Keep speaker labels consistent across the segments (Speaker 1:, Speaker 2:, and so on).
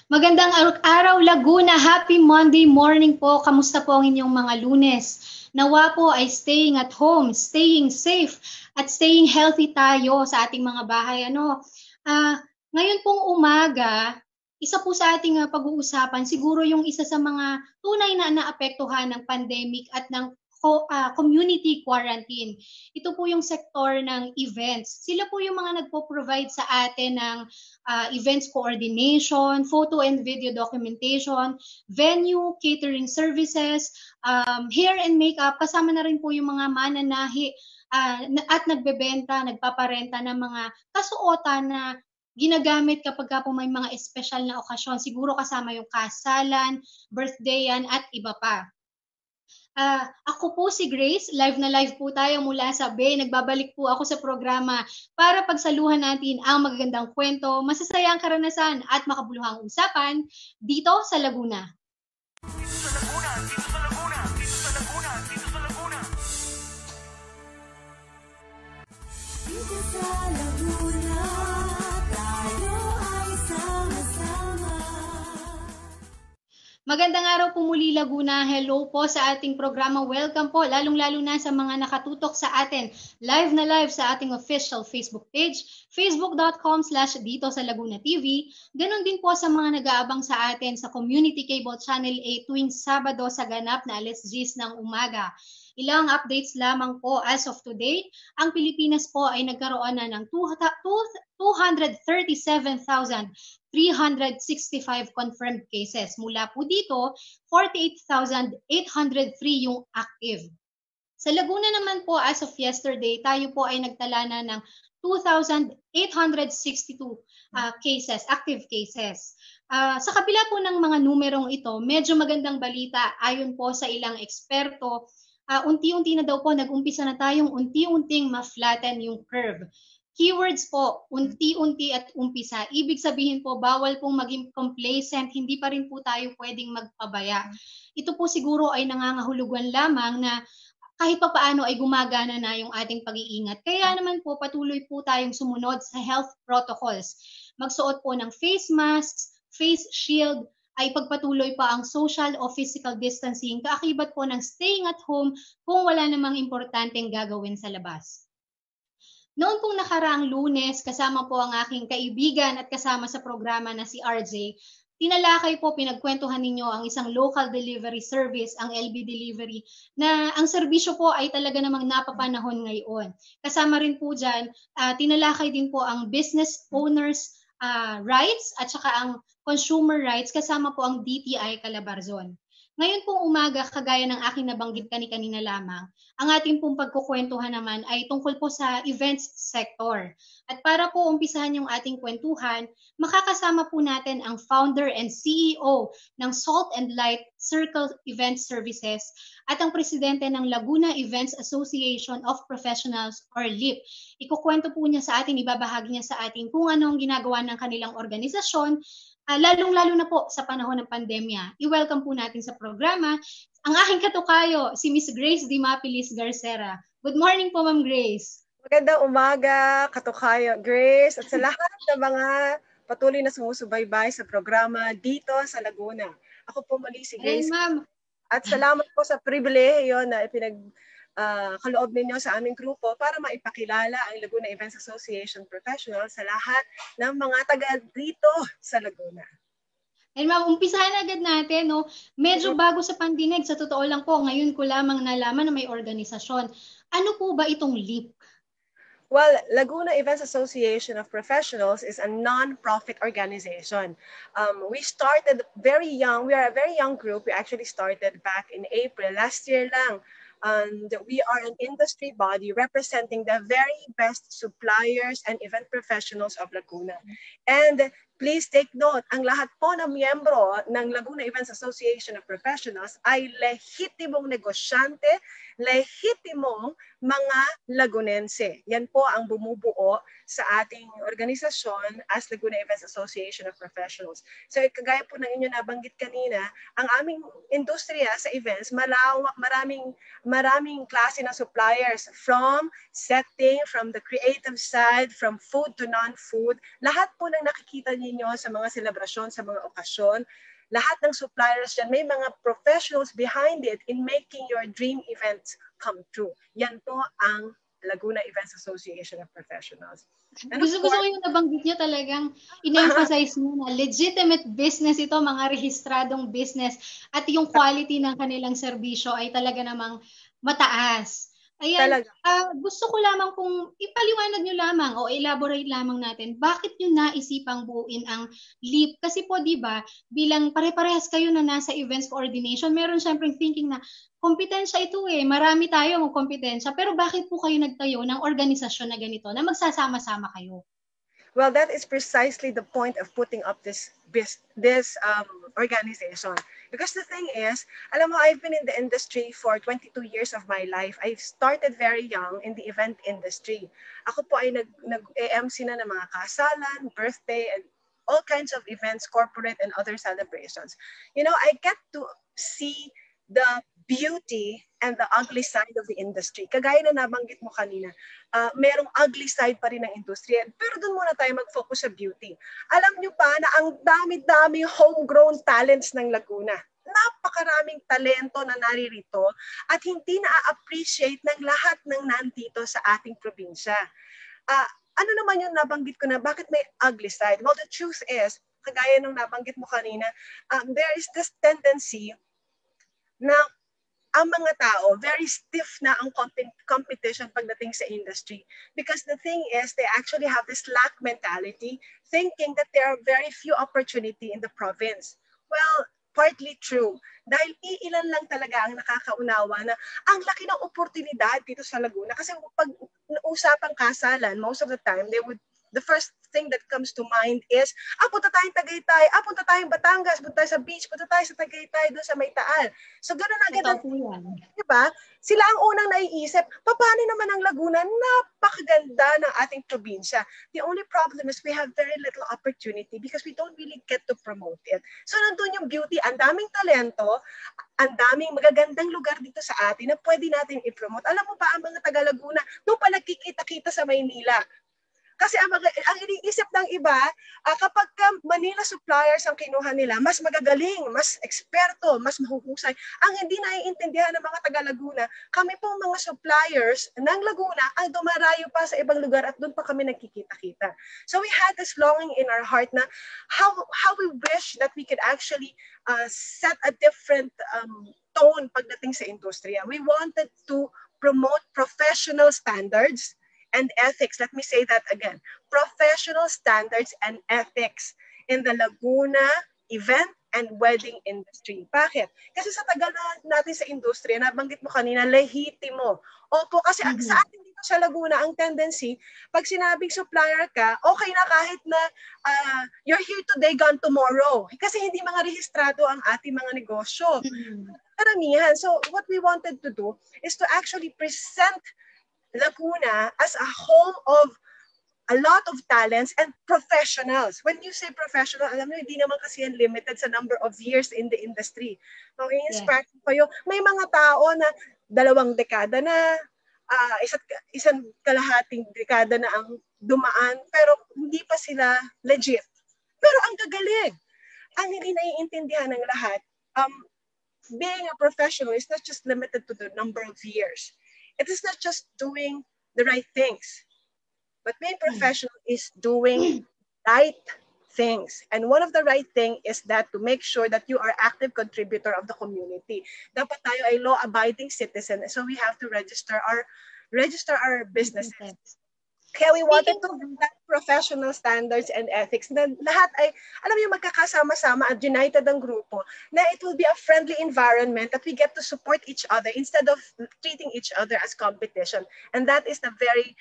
Speaker 1: Magandang araw Laguna, happy Monday morning po. Kamusta po ang inyong mga Lunes? Nawa po ay staying at home, staying safe at staying healthy tayo sa ating mga bahay. Ngayon pong umaga, isa po sa ating pag-uusapan siguro yung isa sa mga tunay na naapektuhan ng pandemic at ng community quarantine. Ito po yung sektor ng events. Sila po yung mga nagpo-provide sa atin ng events coordination, photo and video documentation, venue, catering services, hair and makeup, kasama na rin po yung mga mananahi at nagbebenta, nagpaparenta ng mga kasuotan na ginagamit kapag po may mga espesyal na okasyon. Siguro kasama yung kasalan, birthday yan, at iba pa. Ako po si Grace, live na live po tayo mula sa Bay. Nagbabalik po ako sa programa para pagsaluhan natin ang magagandang kwento, masasayang karanasan at makabuluhang usapan dito sa Laguna. Dito sa Laguna, dito sa Laguna, dito sa Laguna, dito sa Laguna. Dito sa Laguna, tayo ay sama-sama. Magandang araw po muli Laguna. Hello po sa ating programa. Welcome po lalong-lalo na sa mga nakatutok sa atin live na live sa ating official Facebook page, facebook.com/dito sa Laguna TV. Ganon din po sa mga nag-aabang sa atin sa Community Cable Channel 8 tuwing Sabado sa ganap na 10:00 ng umaga. Ilang updates lamang po as of today, ang Pilipinas po ay nagkaroon na ng 237,365 confirmed cases. Mula po dito, 48,803 yung active. Sa Laguna naman po as of yesterday, tayo po ay nagtala na ng 2,862 cases, active cases. Sa kabila po ng mga numerong ito, medyo magandang balita ayon po sa ilang eksperto. Unti-unti na daw po, nag-umpisa na tayong unti-unting ma-flatten yung curve. Keywords po, unti-unti at umpisa. Ibig sabihin po, bawal pong maging complacent, hindi pa rin po tayo pwedeng magpabaya. Ito po siguro ay nangangahulugan lamang na kahit pa paano ay gumagana na yung ating pag-iingat. Kaya naman po, patuloy po tayong sumunod sa health protocols. Magsuot po ng face masks, face shield, ay pagpatuloy pa ang social o physical distancing, kaakibat po ng staying at home kung wala namang importanteng gagawin sa labas. Noon pong nakaraang Lunes, kasama po ang aking kaibigan at kasama sa programa na si RJ, tinalakay po, pinagkwentuhan ninyo ang isang local delivery service, ang LB Delivery, na ang serbisyo po ay talaga namang napapanahon ngayon. Kasama rin po dyan, tinalakay din po ang business owners rights at saka ang consumer rights, kasama po ang DTI Calabarzon. Ngayon pong umaga, kagaya ng aking nabanggit kanina lamang, ang ating pong pagkukwentuhan naman ay tungkol po sa events sector. At para po umpisahan yung ating kwentuhan, makakasama po natin ang founder and CEO ng Salt and Light Circle Event Services at ang presidente ng Laguna Events Association of Professionals or LIP. Ikukwento po niya sa atin, ibabahagi niya sa atin kung ano ang ginagawa ng kanilang organisasyon, lalong-lalo na po sa panahon ng pandemya. I-welcome po natin sa programa ang aking katukayo, si Miss Grace Dimapilis Garcera. Good morning po, Ma'am Grace.
Speaker 2: Magandang umaga, katukayo Grace, at sa lahat ng mga patuloy na sumusubaybay sa programa dito sa Laguna. Ako po muli si Grace.
Speaker 1: Ma'am.
Speaker 2: At salamat po sa pribilehiyo na kaloob ninyo sa aming grupo para maipakilala ang Laguna Events Association Professional sa lahat ng mga taga dito sa Laguna.
Speaker 1: And ma'am, umpisahan agad natin, no? Medyo bago sa pandinig, sa totoo lang po, ngayon ko lamang nalaman na may organisasyon. Ano po ba itong LIP?
Speaker 2: Well, Laguna Events Association of Professionals is a non-profit organization. We started very young. We are a very young group. We actually started back in April, last year lang. And we are an industry body representing the very best suppliers and event professionals of Laguna. And please take note, ang lahat po ng miyembro ng Laguna Events Association of Professionals ay lehitimong negosyante, lehitimong mga Lagunense. Yan po ang bumubuo sa ating organisasyon as Laguna Events Association of Professionals. So kagaya po ng inyo nabanggit kanina, ang aming industriya sa events, malawak, maraming klase ng suppliers, from setting, from the creative side, from food to non-food. Lahat po ng nakikita niyo ninyo sa mga selebrasyon, sa mga okasyon. Lahat ng suppliers dyan, may mga professionals behind it in making your dream events come true. Yan po ang Laguna Events Association of Professionals.
Speaker 1: Gusto ko yung nabanggit nyo, talagang in-emphasize nyo na legitimate business ito, mga rehistradong business, at yung quality ng kanilang serbisyo ay talaga namang mataas. Ayan, gusto ko lamang kung ipaliwanag nyo lamang o elaborate lamang natin, bakit nyo naisipang buuin ang LEAP? Kasi po, di ba, bilang pare-parehas kayo na nasa events coordination, meron syempre thinking na kompetensya ito marami tayo ng kompetensya, pero bakit po kayo nagtayo ng organisasyon na ganito na magsasama-sama kayo?
Speaker 2: Well, that is precisely the point of putting up this organization. Because the thing is, alam mo, I've been in the industry for 22 years of my life. I started very young in the event industry. Ako po ay nag-MC na ng mga kasalan, birthday, and all kinds of events, corporate and other celebrations. You know, I get to see the beauty and the ugly side of the industry. Kagaya na nabanggit mo kanina, merong ugly side pa rin ng industriya. Pero doon muna tayo mag-focus sa beauty. Alam nyo pa na ang dami-dami homegrown talents ng Laguna. Napakaraming talento na naririto at hindi na-appreciate ng lahat ng nandito sa ating probinsya. Ano naman yung nabanggit ko na bakit may ugly side? Well, the truth is, kagaya nung nabanggit mo kanina, there is this tendency na ang mga tao, very stiff na ang competition pagdating sa industry. Because the thing is, they actually have this lack mentality, thinking that there are very few opportunity in the province. Well, partly true. Dahil iilan lang talaga ang nakakaunawa na ang laki ng oportunidad dito sa Laguna. Kasi pag usapang kasalan, most of the time, the first thing that comes to mind is, punta tayong Tagaytay, punta tayong Batangas, punta tayo sa beach, punta tayo sa Tagaytay, doon sa May Taal. So, gano'n agad. Diba? Sila ang unang naiisip, paano naman ang Laguna? Napakaganda ng ating probinsya. The only problem is we have very little opportunity because we don't really get to promote it. So, nandun yung beauty. Ang daming talento, ang daming magagandang lugar dito sa atin na pwede natin i-promote. Alam mo ba, ang mga taga-Laguna, doon pa nagkikita-kita sa Maynila. Kasi ang iniisip ng iba, kapag Manila suppliers ang kinuha nila, mas magagaling, mas eksperto, mas mahuhusay. Ang hindi naiintindihan ng mga taga-Laguna, kami pong mga suppliers ng Laguna ang dumarayo pa sa ibang lugar at doon pa kami nagkikita-kita. So we had this longing in our heart na how we wish that we could actually set a different tone pagdating sa industriya. We wanted to promote professional standards and ethics. Let me say that again. Professional standards and ethics in the Laguna event and wedding industry. Bakit? Kasi sa tagal natin sa industriya, nabanggit mo kanina, lehitimo. Opo, kasi sa atin dito sa Laguna, ang tendency, pag sinabing supplier ka, okay na kahit na you're here today, gone tomorrow. Kasi hindi mga rehistrado ang ating mga negosyo. Karamihan. So what we wanted to do is to actually present Laguna as a home of a lot of talents and professionals. When you say professional, alam mo, hindi naman kasi yan limited sa number of years in the industry. I-inspire kayo. May mga tao na 2 dekada na, isang kalahating dekada na ang dumaan, pero hindi pa sila legit. Pero ang gagaling. Ang hindi naiintindihan ng lahat, being a professional is not just limited to the number of years. It is not just doing the right things, but being professional is doing right things. And one of the right thing is that to make sure that you are active contributor of the community. Dapat tayo ay law-abiding citizen, so we have to register our businesses. Kaya we wanted to have that professional standards and ethics na lahat ay, alam mo, magkakasama-sama at united ang grupo, na it will be a friendly environment that we get to support each other instead of treating each other as competition. And that is the very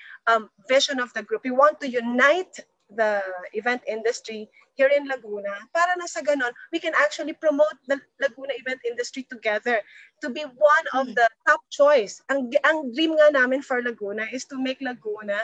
Speaker 2: vision of the group. We want to unite the event industry here in Laguna para na sa ganon, we can actually promote the Laguna event industry together to be one of the top choice. Ang dream nga namin for Laguna is to make Laguna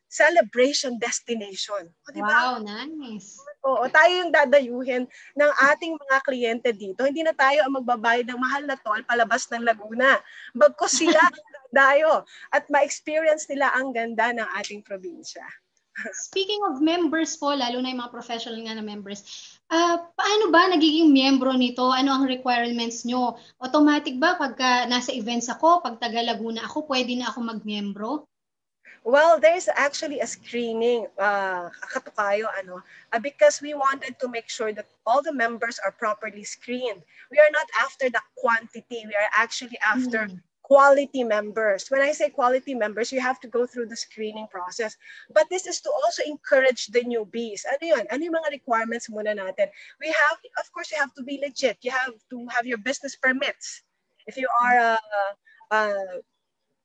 Speaker 2: celebration destination. O, diba?
Speaker 1: Wow, nice.
Speaker 2: Oo, tayo yung dadayuhin ng ating mga kliyente dito. Hindi na tayo ang magbabayad ng mahal na toll palabas ng Laguna. Bagkus sila ang dayo at ma-experience nila ang ganda ng ating probinsya.
Speaker 1: Speaking of members po, lalo na yung mga professional nga na members, paano ba nagiging miyembro nito? Ano ang requirements nyo? Automatic ba pagka nasa events ako, pag taga Laguna ako, pwede na ako magmiyembro?
Speaker 2: Well, there's actually a screening, katukayo, because we wanted to make sure that all the members are properly screened. We are not after the quantity. We are actually after quality members. When I say quality members, you have to go through the screening process. But this is to also encourage the newbies. Ano yun? Ano yung mga requirements muna natin? We have, of course, you have to be legit. You have to have your business permits. If you are a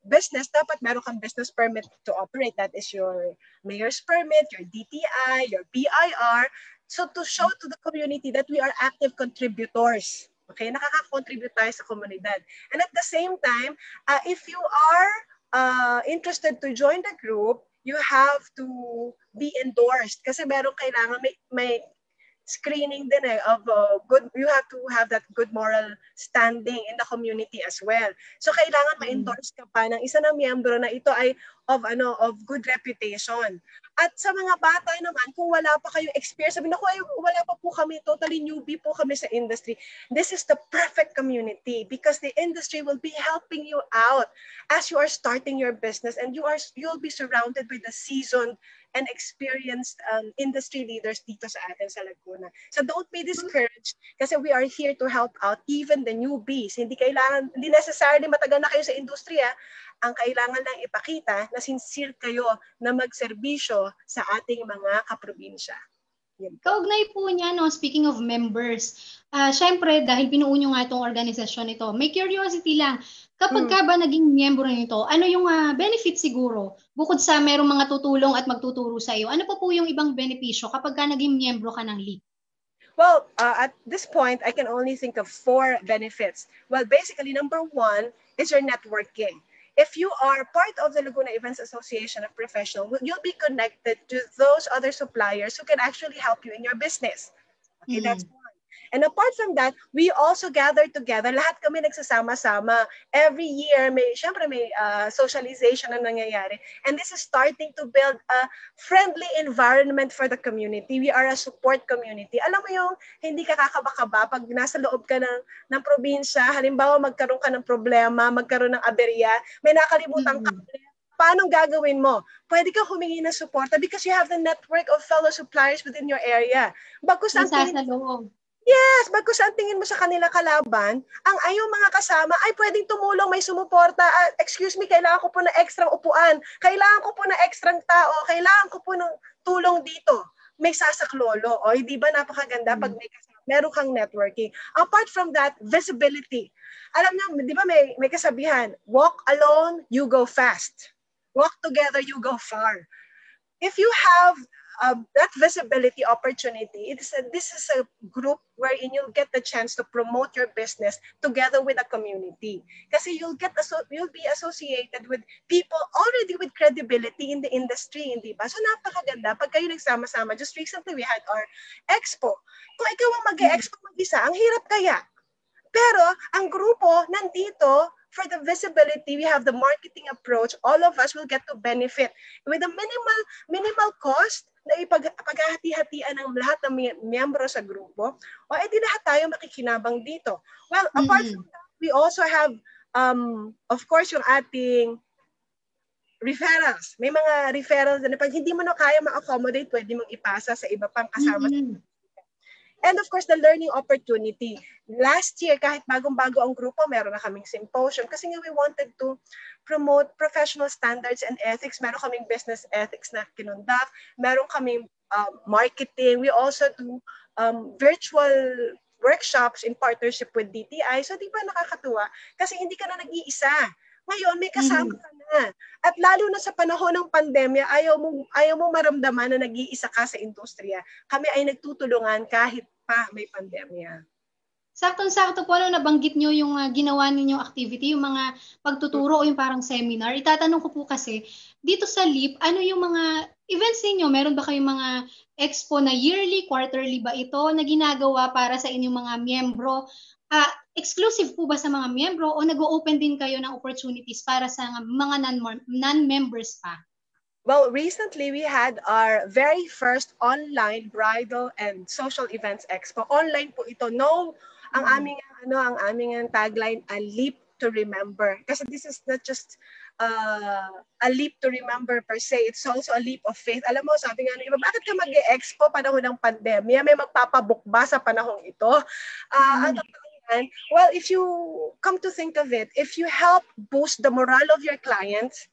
Speaker 2: business, dapat meron kang business permit to operate. That is your mayor's permit, your DTI, your BIR. So to show to the community that we are active contributors. Okay, nakaka-contribute tayo sa komunidad. And at the same time, if you are interested to join the group, you have to be endorsed. Kasi meron kailangan may screening din of good, you have to have that good moral standing in the community as well. So kailangan ma-endorse ka pa ng isa na miyembro na ito ay of good reputation. At sa mga bata naman, kung wala pa kayong experience, sabi na ko, wala pa po kami, totally newbie po kami sa industry. This is the perfect community because the industry will be helping you out as you are starting your business, and you'll be surrounded by the seasoned and experienced industry leaders dito sa atin sa Laguna. So don't be discouraged kasi we are here to help out even the newbies. Hindi necessarily matagal na kayo sa industriya. Ang kailangan lang ipakita na sincere kayo na magserbisyo sa ating mga kaprobinsya.
Speaker 1: Kaugnay po niya, no, speaking of members, syempre dahil pinuo nyo nga itong organisasyon ito, may curiosity lang, kapag ka ba naging miyembro nito, ano yung benefit siguro? Bukod sa merong mga tutulong at magtuturo sa iyo, ano pa po yung ibang benepisyo kapag ka naging miyembro ka ng LEAP?
Speaker 2: Well, at this point, I can only think of 4 benefits. Well, basically, number 1 is your networking. If you are part of the Laguna Events Association of Professionals, you'll be connected to those other suppliers who can actually help you in your business. Okay, that's one. And apart from that, we also gather together. Lahat kami nagsasama-sama. Every year, may socialization na nangyayari. And this is starting to build a friendly environment for the community. We are a support community. Alam mo yung hindi ka kakaba-kaba pag nasa loob ka ng probinsya, halimbawa magkaroon ka ng problema, magkaroon ng aberya, may nakalimutan ka, paano gagawin mo? Pwede kang humingi ng suporta because you have the network of fellow suppliers within your area. Bagkus ang Yes, bagkus ang tingin mo sa kanila kalaban, ang ayaw mga kasama ay pwedeng tumulong, may sumuporta. Excuse me, kailangan ko po ng extra upuan. Kailangan ko po ng extra tao. Kailangan ko po ng tulong dito. May sasaklolo. O, di ba napakaganda pag may kasama? Meron kang networking. Apart from that, visibility. Alam niyo, di ba may kasabihan, walk alone, you go fast. Walk together, you go far. If you have that visibility opportunity, this is a group wherein you'll get the chance to promote your business together with a community. Kasi you'll be associated with people already with credibility in the industry, hindi ba? So napakaganda pag kayo nagsama-sama. Just recently we had our expo. Kung ikaw ang mag-expo mag-isa, ang hirap kaya. Pero ang grupo nandito, for the visibility, we have the marketing approach. All of us will get to benefit with a minimal cost na ipaghahati-hatian ng lahat ng miyembro sa grupo. O edi lahat tayo makikinabang dito. Well, apart from that, we also have, of course, yung ating referrals. May mga referrals na pag hindi mo na kaya ma-accommodate, pwede mong ipasa sa iba pang kasama. And of course, the learning opportunity. Last year, kahit bagong-bago ang grupo, meron na kaming symposium kasi nga we wanted to promote professional standards and ethics. Meron kaming business ethics na kinundak. Meron kaming marketing. We also do virtual workshops in partnership with DTI. So di ba nakakatuwa? Kasi hindi ka na nag-iisa. Ngayon, may kasama ka na. At lalo na sa panahon ng pandemya, ayaw mong maramdaman na nag-iisa ka sa industriya. Kami ay nagtutulungan kahit pa may pandemya.
Speaker 1: Saktong-sakto po, nabanggit nyo yung ginawa ninyong activity, yung mga pagtuturo o yung parang seminar. Itatanong ko po kasi, dito sa LEAP, ano yung mga events ninyo? Meron ba kayong mga expo na yearly, quarterly ba ito na ginagawa para sa inyong mga miyembro? Exclusive po ba sa mga miyembro o nag-o-open din kayo ng opportunities para sa mga non-members pa?
Speaker 2: Well, recently we had our very first online bridal and social events expo. Online po ito. No, ang aming tagline, a leap to remember. Kasi this is not just a leap to remember per se. It's also a leap of faith. Alam mo, sabi nga ng iba, bakit ka mag-e-expo panahon ng pandemya? May magpapabukba sa panahong ito. At well, if you come to think of it, if you help boost the morale of your clients,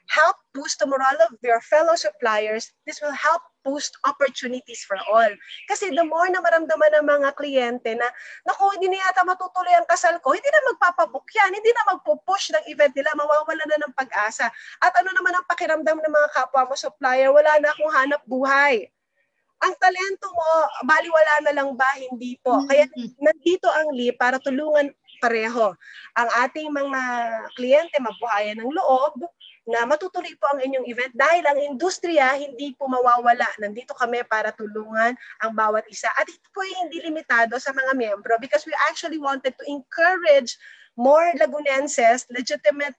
Speaker 2: help boost the morale of your fellow suppliers, this will help boost opportunities for all. Kasi the more na maramdaman ng mga kliyente na, naku, hindi na yata matutuloy ang kasal ko, hindi na magpapabook yan, hindi na magpo-push ng event nila, mawawala na ng pag-asa. At ano naman ang pakiramdam ng mga kapwa mo supplier, wala na akong hanap buhay. Ang talento mo, baliwala na lang ba? Hindi po. Kaya nandito ang LEAP para tulungan pareho ang ating mga kliyente mabuhayan ng loob na matutuloy po ang inyong event dahil ang industriya hindi po mawawala. Nandito kami para tulungan ang bawat isa. At ito po hindi limitado sa mga miyembro because we actually wanted to encourage more Lagunenses, legitimate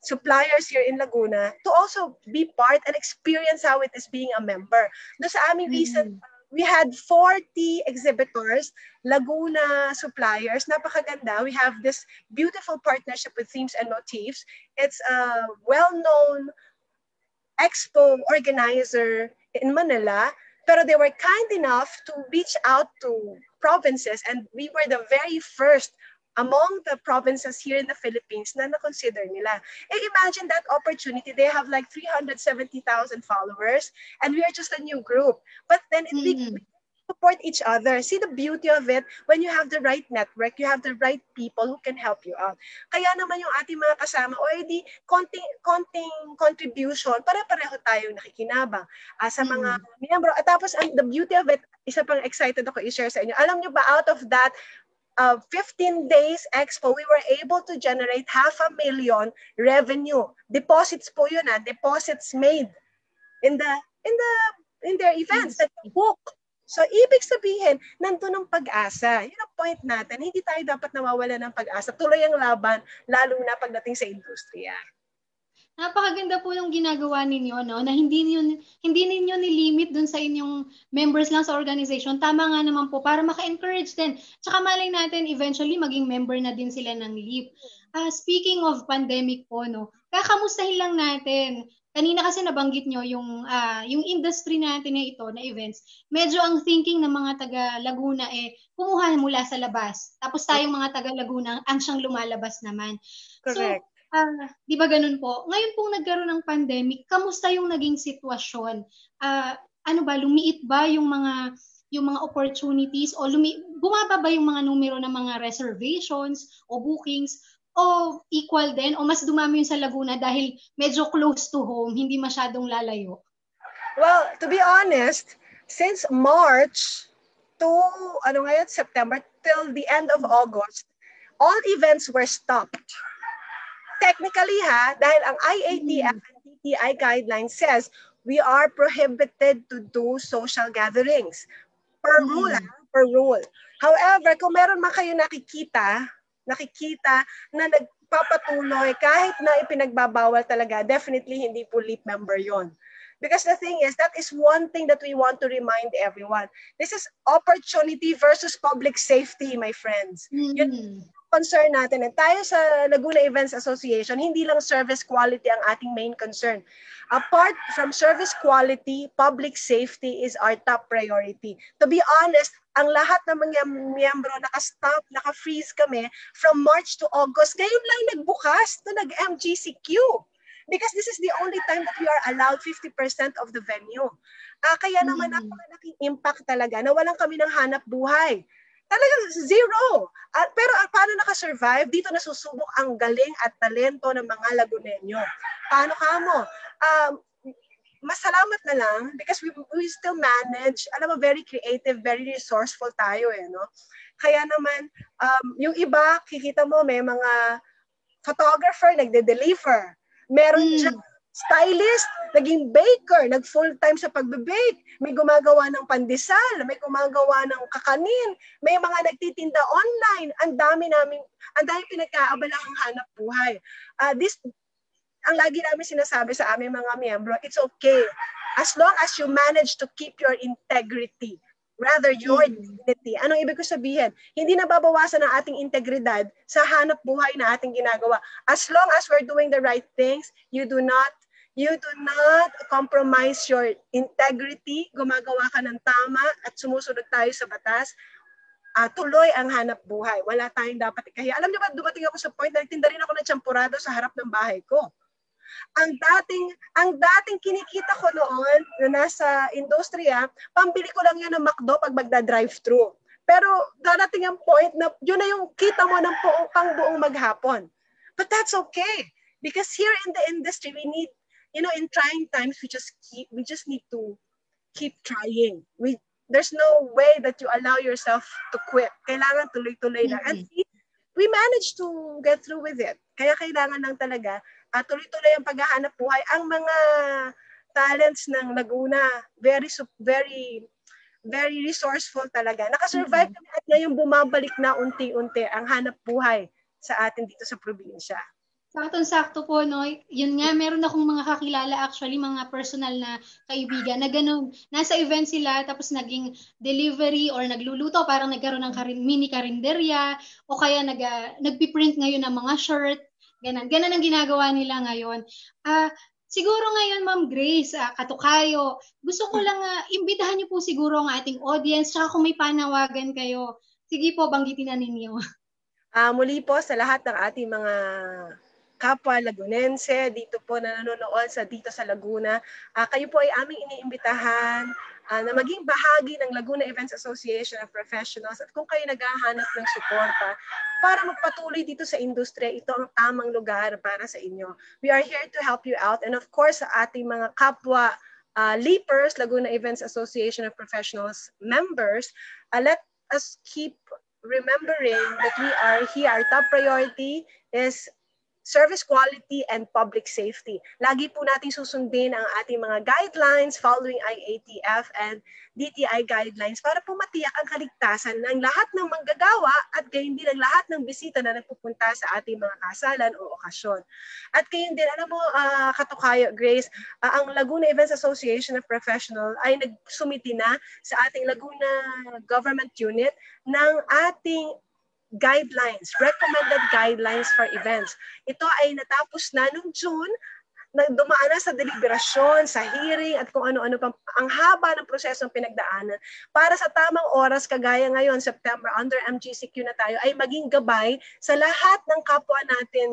Speaker 2: suppliers here in Laguna to also be part and experience how it is being a member. No, sa aming recent, we had 40 exhibitors, Laguna suppliers, napakaganda. We have this beautiful partnership with Themes and Motifs. It's a well-known expo organizer in Manila, pero they were kind enough to reach out to provinces and we were the very first among the provinces here in the Philippines na na-consider nila. Imagine that opportunity. They have like 370,000 followers and we are just a new group. But then we support each other. See the beauty of it? When you have the right network, you have the right people who can help you out. Kaya naman yung ating mga kasama, di konting contribution, pare-pareho tayong nakikinabang sa mga miyembro. At tapos, the beauty of it, isa pang excited ako i-share sa inyo. Alam nyo ba, out of that 15 days expo, we were able to generate 500,000 revenue. Deposits po yun, deposits made in their events that you book. So, ibig sabihin, nandun ang pag-asa. Yun ang point natin. Hindi tayo dapat nawawala ng pag-asa. Tuloy ang laban, lalo na pagdating sa industriya.
Speaker 1: Napakaganda po yung ginagawa ninyo, no? Na hindi ninyo nilimit dun sa inyong members lang sa organization. Tama nga naman po, para maka-encourage din. Tsaka malay natin, eventually, maging member na din sila ng LEAP. Speaking of pandemic po, no? Kakamustahin lang natin. Kanina kasi nabanggit nyo yung industry natin na ito, na events. Medyo ang thinking ng mga taga Laguna kumuha mula sa labas. Tapos tayong mga taga Laguna, ang siyang lumalabas naman.
Speaker 2: Correct.
Speaker 1: So, di ba ganun po? Ngayon pong nagkaroon ng pandemic, kamusta yung naging sitwasyon? Ano ba, lumiit ba yung mga opportunities o bumaba ba yung mga numero ng mga reservations o bookings o equal din o mas dumami yung sa Laguna dahil medyo close to home, hindi masyadong lalayo?
Speaker 2: Well, to be honest, since March to September till the end of August, all events were stopped. Technically dahil ang IATF and DTI guidelines says we are prohibited to do social gatherings. Per rule. However, kung meron man kayo nakikita na nagpapatuloy kahit na ipinagbabawal talaga, definitely hindi po LEAP member yon. Because the thing is, that is one thing that we want to remind everyone. This is opportunity versus public safety, my friends. Yun concern natin. And tayo sa Laguna Events Association, hindi lang service quality ang ating main concern. Apart from service quality, public safety is our top priority. To be honest, ang lahat ng mga miyembro naka-stop, naka-freeze kami from March to August. Ngayon lang nagbukas na nag-MGCQ. Because this is the only time that we are allowed 50% of the venue. Kaya naman napakalaking impact talaga na walang kami ng hanap buhay. Talagang zero. Pero paano nakasurvive? Dito nasusubok ang galing at talento ng mga Lagunenyo. Paano kamo? Masalamat na lang because we still manage. Alam mo, very creative, very resourceful tayo no? Kaya naman, yung iba, kikita mo, may mga photographer, nagde-deliver. Meron dyan stylist, naging baker, nag-full-time sa pagbe-bake. May gumagawa ng pandesal, may gumagawa ng kakanin, may mga nagtitinda online. Ang dami pinagkaabala ang hanap buhay. ang lagi namin sinasabi sa aming mga miyembro, it's okay. As long as you manage to keep your integrity, rather your dignity. Anong ibig ko sabihin? Hindi nababawasan ang ating integridad sa hanap buhay na ating ginagawa. As long as we're doing the right things, you do not compromise your integrity, gumagawa ka ng tama at sumusunod tayo sa batas, tuloy ang hanap buhay. Wala tayong dapat ikahiya. Alam niyo ba, dumating ako sa point na nagtinda rin ako ng champurado sa harap ng bahay ko. Ang dating kinikita ko noon na nasa industriya, pambili ko lang yun ng McDo pag magda-drive-thru. Pero darating ang point na yun na yung kita mo ng pang-buong maghapon. But that's okay. Because here in the industry, we need, in trying times, we just need to keep trying. There's no way that you allow yourself to quit. Kailangan tuloy-tuloy lang. And we managed to get through with it. Kaya kailangan lang talaga tuloy-tuloy ang paghahanap buhay. Ang mga talents ng Laguna, very, very, very resourceful talaga. Nakasurvive kami at ngayon bumabalik na unti-unti ang hanap buhay sa atin dito sa probinsya.
Speaker 1: Saktong-sakto po, no? Yun nga, meron akong mga kakilala actually, mga personal na kaibigan na ganun. Nasa event sila, tapos naging delivery or nagluluto, parang nagkaroon ng mini karinderya, o kaya nagpiprint ngayon ng mga shirt. Ganon ang ginagawa nila ngayon. Siguro ngayon, Ma'am Grace, Katukayo, gusto ko lang imbitahan niyo po siguro ang ating audience, tsaka kung may panawagan kayo, sige po, banggitin na ninyo.
Speaker 2: Muli po sa lahat ng ating mga kapwa Lagunense, dito po na nanonood dito sa Laguna, kayo po ay aming iniimbitahan na maging bahagi ng Laguna Events Association of Professionals, at kung kayo naghahanap ng suporta para magpatuloy dito sa industriya, ito ang tamang lugar para sa inyo. We are here to help you out, and of course sa ating mga kapwa LEAPers, Laguna Events Association of Professionals members, let us keep remembering that we are here. Our top priority is service quality and public safety. Lagi po natin susundin ang ating mga guidelines following IATF and DTI guidelines para po matiyak ang kaligtasan ng lahat ng manggagawa at gayon din ang lahat ng bisita na nagpupunta sa ating mga kasalan o okasyon. At gayon din, alam mo, Katukayo, Grace, ang Laguna Events Association of Professionals ay nagsumiti na sa ating Laguna Government Unit ng ating recommended guidelines for events. Ito ay natapos na noong June, dumaan na sa deliberasyon, sa hearing, at kung ano-ano pa. Ang haba ng prosesong pinagdaanan para sa tamang oras, kagaya ngayon, September, under MGCQ na tayo, ay maging gabay sa lahat ng kapwa natin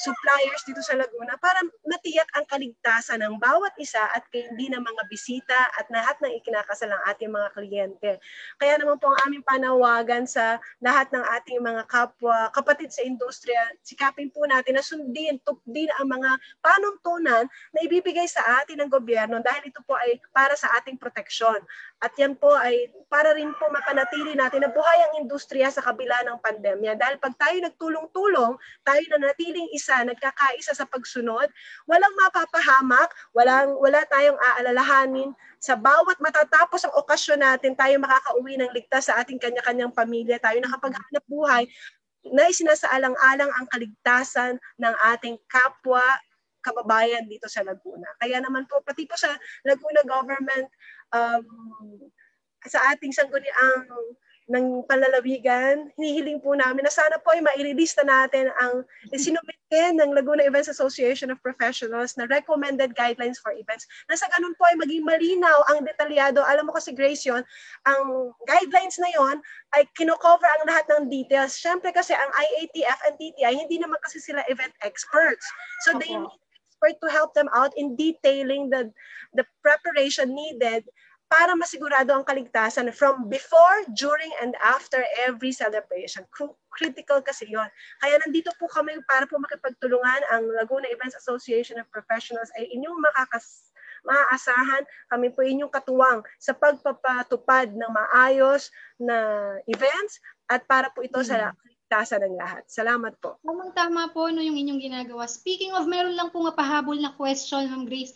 Speaker 2: suppliers dito sa Laguna para matiyak ang kaligtasan ng bawat isa at hindi ng mga bisita at lahat ng ikinakasal ng ating mga kliyente. Kaya naman po ang aming panawagan sa lahat ng ating mga kapwa, kapatid sa industriya, sikapin po natin na sundin, tukdin ang mga panuntunan na ibibigay sa atin ng gobyerno dahil ito po ay para sa ating proteksyon. At yan po ay para rin po mapanatili natin na buhay ang industriya sa kabila ng pandemya. Dahil pag tayo nagtulong-tulong, tayo na natiling isa, nagkakaisa sa pagsunod, walang mapapahamak, wala tayong aalalahanin. Sa bawat matatapos ang okasyon natin, tayo makakauwi ng ligtas sa ating kanya-kanyang pamilya, tayo nakapaghanap buhay na isinasaalang-alang ang kaligtasan ng ating kapwa kababayan dito sa Laguna. Kaya naman po, pati po sa Laguna Government, sa ating sangguniang ng palalawigan, hinihiling po namin na sana po ay mairelease na natin ang sinumite ng Laguna Events Association of Professionals na recommended guidelines for events. Nasa ganun po ay maging malinaw ang detalyado. Alam mo kasi, Grace, yun, ang guidelines na yon ay kinocover ang lahat ng details. Siyempre kasi ang IATF and DTI, hindi naman kasi sila event experts. So they need to help them out in detailing the preparation needed para masigurado ang kaligtasan from before, during, and after every celebration. Critical kasi yon. Kaya nandito po kami para po makipagtulungan. Ang Laguna Events Association of Professionals ay inyong maaasahan. Kami po inyong katuwang sa pagpapatupad ng maayos na events at para po ito sa kaligtasan ng lahat. Salamat po.
Speaker 1: Tama po yung inyong ginagawa. Speaking of, meron lang po nga pahabol na question, Ma'am Grace.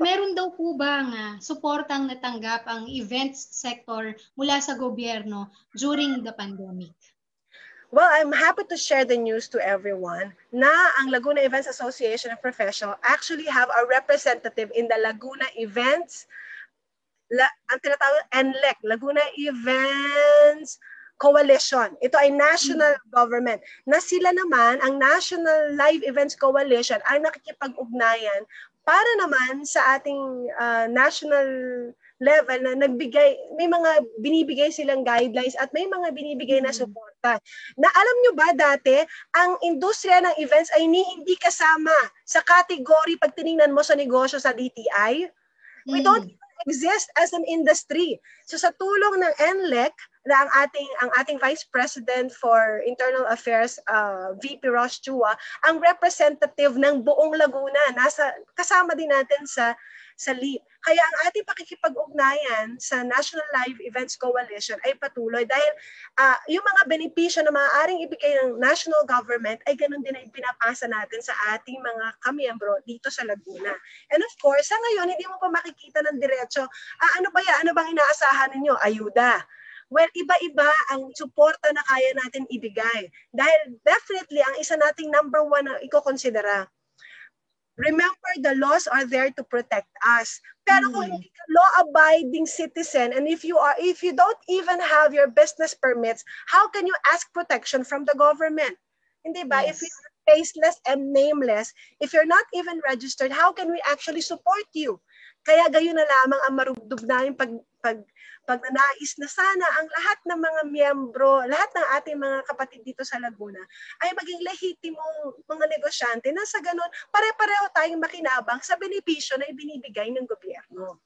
Speaker 1: Meron daw po ba nga suportang natanggap ang events sector mula sa gobyerno during the pandemic?
Speaker 2: Well, I'm happy to share the news to everyone na ang Laguna Events Association of Professionals actually have a representative in the Laguna Events, ang tinatawag NLEC, Laguna Events Coalition. Ito ay national government na sila naman, ang National Live Events Coalition, ay nakikipag-ugnayan para naman sa ating national level na nagbigay, may mga binibigay silang guidelines at may mga binibigay na suporta. Na alam nyo ba dati, ang industriya ng events ay hindi kasama sa category pag tinignan mo sa negosyo sa DTI. We don't exist as an industry. So sa tulong ng NLEC, na ang ating Vice President for Internal Affairs, VP Ross Chua, ang representative ng buong Laguna, kasama din natin sa LEAP. Kaya ang ating pakikipag-ugnayan sa National Live Events Coalition ay patuloy dahil yung mga benepisyo na maaaring ibigay ng national government ay ganun din ay pinapasa natin sa ating mga kamiyembro dito sa Laguna. And of course, sa ngayon, hindi mo pa makikita ng diretso, ano bang inaasahan ninyo? Ayuda. Well, iba-iba ang suporta na kaya natin ibigay. Dahil definitely, ang isa nating number one na iko-considera, remember, the laws are there to protect us. Pero kung hindi ka law-abiding citizen, and if you don't even have your business permits, how can you ask protection from the government? Hindi ba? Yes. If you're faceless and nameless, if you're not even registered, how can we actually support you? Kaya gayon na lamang ang marugdog namin pagnanais na sana ang lahat ng mga miyembro, lahat ng ating mga kapatid dito sa Laguna ay maging lehitimong mga negosyante na sa ganun, pare-pareho tayong makinabang sa benepisyo na ibinibigay ng gobyerno.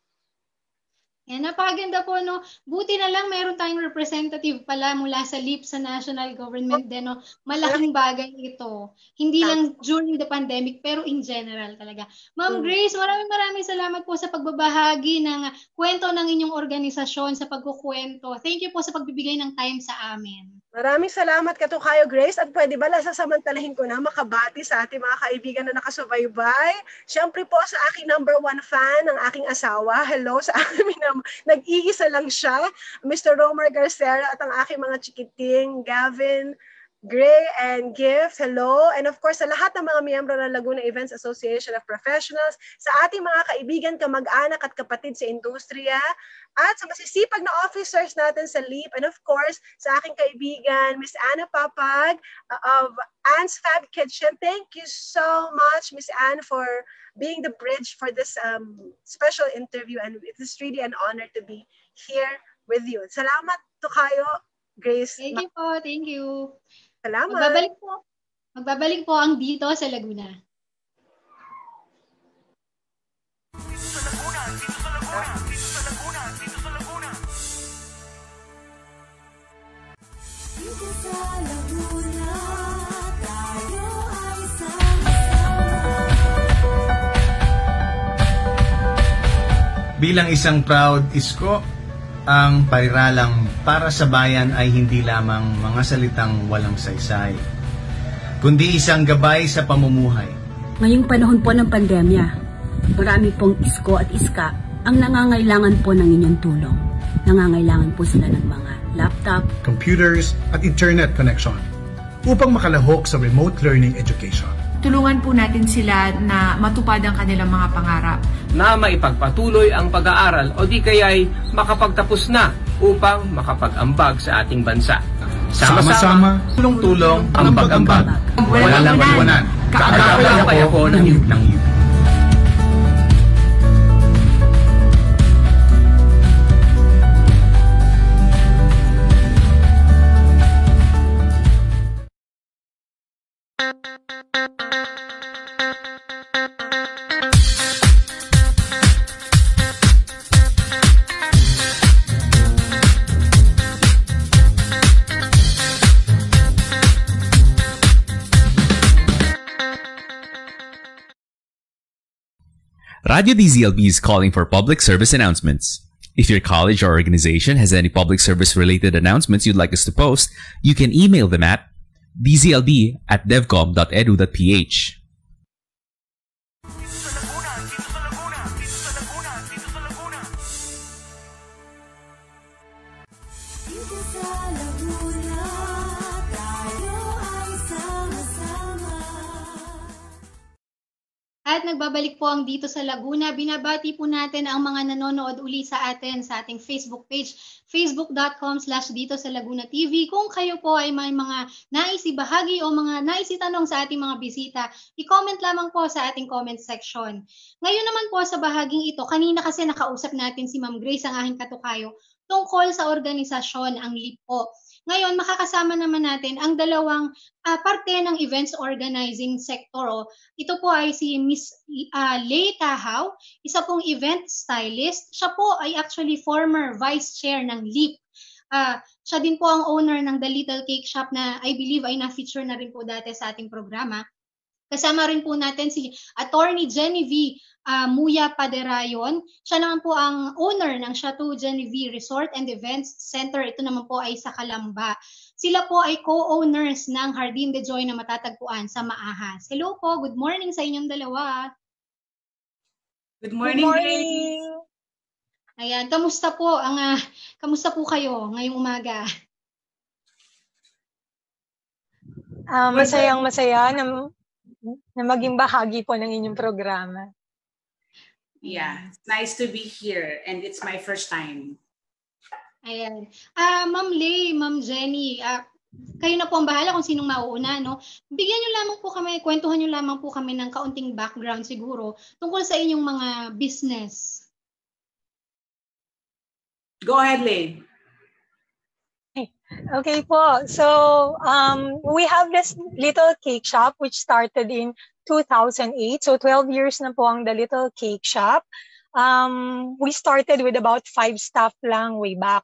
Speaker 1: Napakaganda po, no? Buti na lang meron tayong representative pala mula sa LEAP sa national government din, no? Malaking bagay ito. Hindi lang during the pandemic, pero in general talaga. Ma'am Grace, maraming salamat po sa pagbabahagi ng kwento ng inyong organisasyon, sa pagkukwento. Thank you po sa pagbibigay ng time sa amin.
Speaker 2: Maraming salamat Katukayo Grace, at pwede ba sasamantalahin ko na makabati sa ating mga kaibigan na nakasubaybay. Siyempre po sa aking number one fan, ang aking asawa. Hello sa aking nag-iisa lang siya, Mr. Romer Garcera, at ang aking mga chikiting, Gavin, Gray, and Gift. Hello. And of course, sa lahat ng mga miyembro ng Laguna Events Association of Professionals, sa ating mga kaibigan, kamag-anak at kapatid sa industriya, at sa masisipag na officers natin sa LEAP, and of course, sa aking kaibigan, Miss Anna Papag of Anne's Fab Kitchen. Thank you so much, Miss Anne, for being the bridge for this special interview, and it is really an honor to be here with you. Salamat, Tukayo, Grace.
Speaker 1: Thank you po, thank you.
Speaker 2: Salamat.
Speaker 1: Magbabalik po ang Dito sa Laguna.
Speaker 3: Dito sa Laguna, tayo ay
Speaker 4: Bilang isang proud isko, ang pairalang para sa bayan ay hindi lamang mga salitang walang saysay, kundi isang gabay sa pamumuhay.
Speaker 5: Ngayong panahon po ng pandemya, marami pong isko at iska ang nangangailangan po ng inyong tulong. Nangangailangan po sila ng mga laptop,
Speaker 6: computers at internet connection upang makalahok sa remote learning education.
Speaker 7: Tulungan po natin sila na matupad ang kanilang mga pangarap.
Speaker 8: Na maipagpatuloy ang pag-aaral o di kaya'y makapagtapos na upang makapag-ambag sa ating bansa.
Speaker 6: Sama-sama, tulong-tulong ang pag-ambag.
Speaker 8: Walang iwanan. Kaagapay ako ng UP.
Speaker 9: Radio DZLB is calling for public service announcements. If your college or organization has any public service related announcements you'd like us to post, you can email them at dzlb@devcom.edu.ph.
Speaker 3: Dito sa Laguna, tayo
Speaker 1: nagbabalik po ang Dito sa Laguna. Binabati po natin ang mga nanonood uli sa atin sa ating Facebook page, facebook.com/Dito sa Laguna TV. Kung kayo po ay may mga nais ibahagi o mga nais itanong sa ating mga bisita, i-comment lamang po sa ating comment section. Ngayon naman po sa bahaging ito, kanina kasi nakausap natin si Ma'am Grace, ang aking katukayo, tungkol sa organisasyon, ang LEAP po. Ngayon, makakasama naman natin ang dalawang parte ng events organizing sector. Ito po ay si Miss Lei Tahaw, isa pong event stylist. Siya po ay actually former vice chair ng LEAP. Siya din po ang owner ng The Little Cake Shop na I believe ay na-feature na rin po dati sa ating programa. Kasama rin po natin si Attorney Genevieve Muya Paderayon. Siya naman po ang owner ng Chateau Genevieve Resort and Events Center. Ito naman po ay sa Calamba. Sila po ay co-owners ng Jardin de Joy na matatagpuan sa Maahas. Hello po, good morning sa inyong dalawa.
Speaker 10: Good morning. Good morning.
Speaker 1: Ayan, kamusta po kayo ngayong umaga?
Speaker 10: Masayang masaya na maging bahagi po ng inyong programa.
Speaker 11: Yeah, it's nice to be here and it's my first time.
Speaker 1: Ayan. Ma'am Lei, Ma'am Jenny, kayo na po ang bahala kung sinong mauuna, no? Bigyan niyo lamang po kami, kwentuhan niyo lamang po kami ng kaunting background siguro tungkol sa inyong mga business.
Speaker 11: Go ahead, Lei.
Speaker 10: Okay po. So, we have this Little Cake Shop which started in 2008. So, 12 years na po ang The Little Cake Shop. We started with about 5 staff lang way back.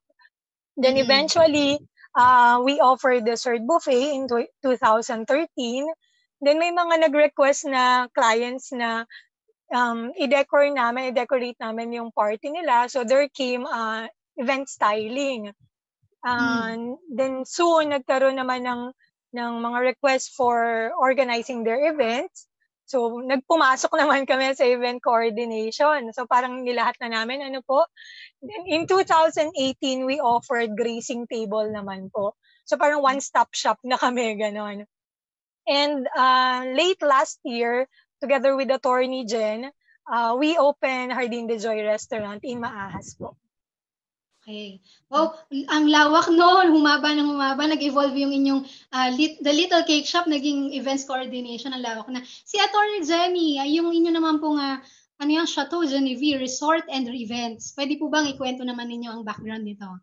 Speaker 10: Then eventually, we offered the dessert buffet in 2013. Then may mga nag-request na clients na i-decorate namin yung party nila. So, there came event styling. Then soon nagkaroon naman ng mga requests for organizing their events. So nagpumasok naman kami sa event coordination. So parang nilahat na namin In 2018 we offered gracing table naman po. So parang one-stop shop na kami ganon. And late last year together with Attorney Jen, we opened Jardin de Joy restaurant in Maahas po.
Speaker 1: Okay. Wow, ang lawak noon, humaba, nag-evolve yung inyong The Little Cake Shop, naging events coordination, ang lawak na. Si Attorney Jenny, yung inyo naman pong Chateau Genevieve Resort and Events. Pwede po bang ikwento naman ninyo ang background nito?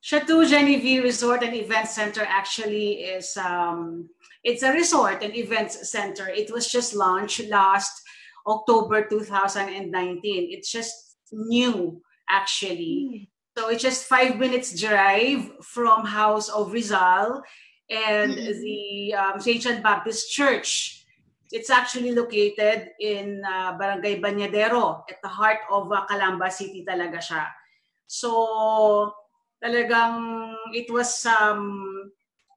Speaker 11: Chateau Genevieve Resort and Events Center actually is it's a resort and events center. It was just launched last October 2019. It's just new, actually. So it's just 5 minutes drive from House of Rizal and the St. John Baptist Church. It's actually located in Barangay Bañadero at the heart of Calamba City talaga siya. So talagang it was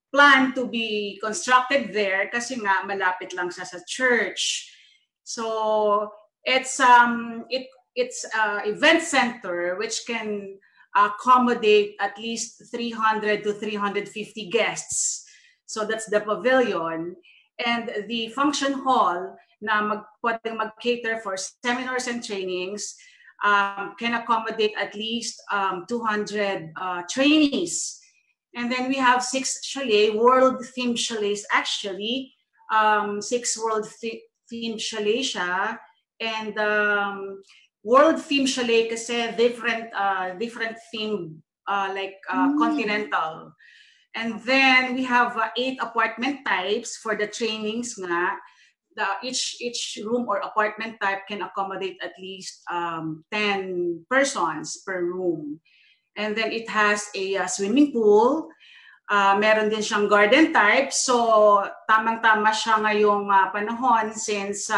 Speaker 11: planned to be constructed there kasi nga malapit lang siya sa church. So it's event center which can accommodate at least 300 to 350 guests. So that's the pavilion, and the function hall na pwedeng mag-cater for seminars and trainings can accommodate at least 200 trainees. And then we have 6 chalet, world-themed chalets actually, 6 world-themed chalet siya, and world-themed chalet kasi different theme continental. And then we have 8 apartment types for the trainings nga. Each room or apartment type can accommodate at least 10 persons per room. And then it has a swimming pool. Meron din siyang garden type. So tamang-tama siya ngayong panahon since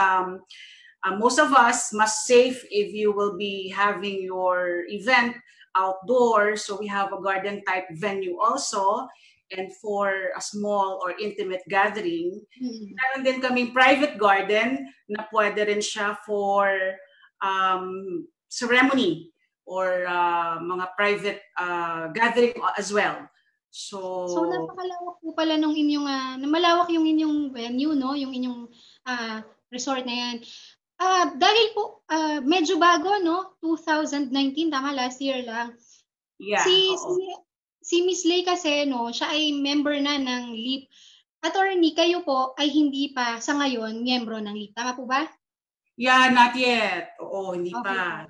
Speaker 11: most of us must save if you will be having your event outdoors. So we have a garden type venue also. And for a small or intimate gathering. Meron din kaming private garden na pwede rin siya for ceremony or mga private gathering as well.
Speaker 1: So napakalawak po pala nung inyong malawak yung inyong venue, no? Yung inyong resort na yan. Dahil po medyo bago, no? 2019, tama, last year lang.
Speaker 11: Yeah.
Speaker 1: Si Miss Lay kasi, no, siya ay member na ng LEAP. Attorney, kayo po ay hindi pa sa ngayon miyembro ng LEAP. Tama po ba?
Speaker 11: Yeah, not yet. Oo, hindi pa.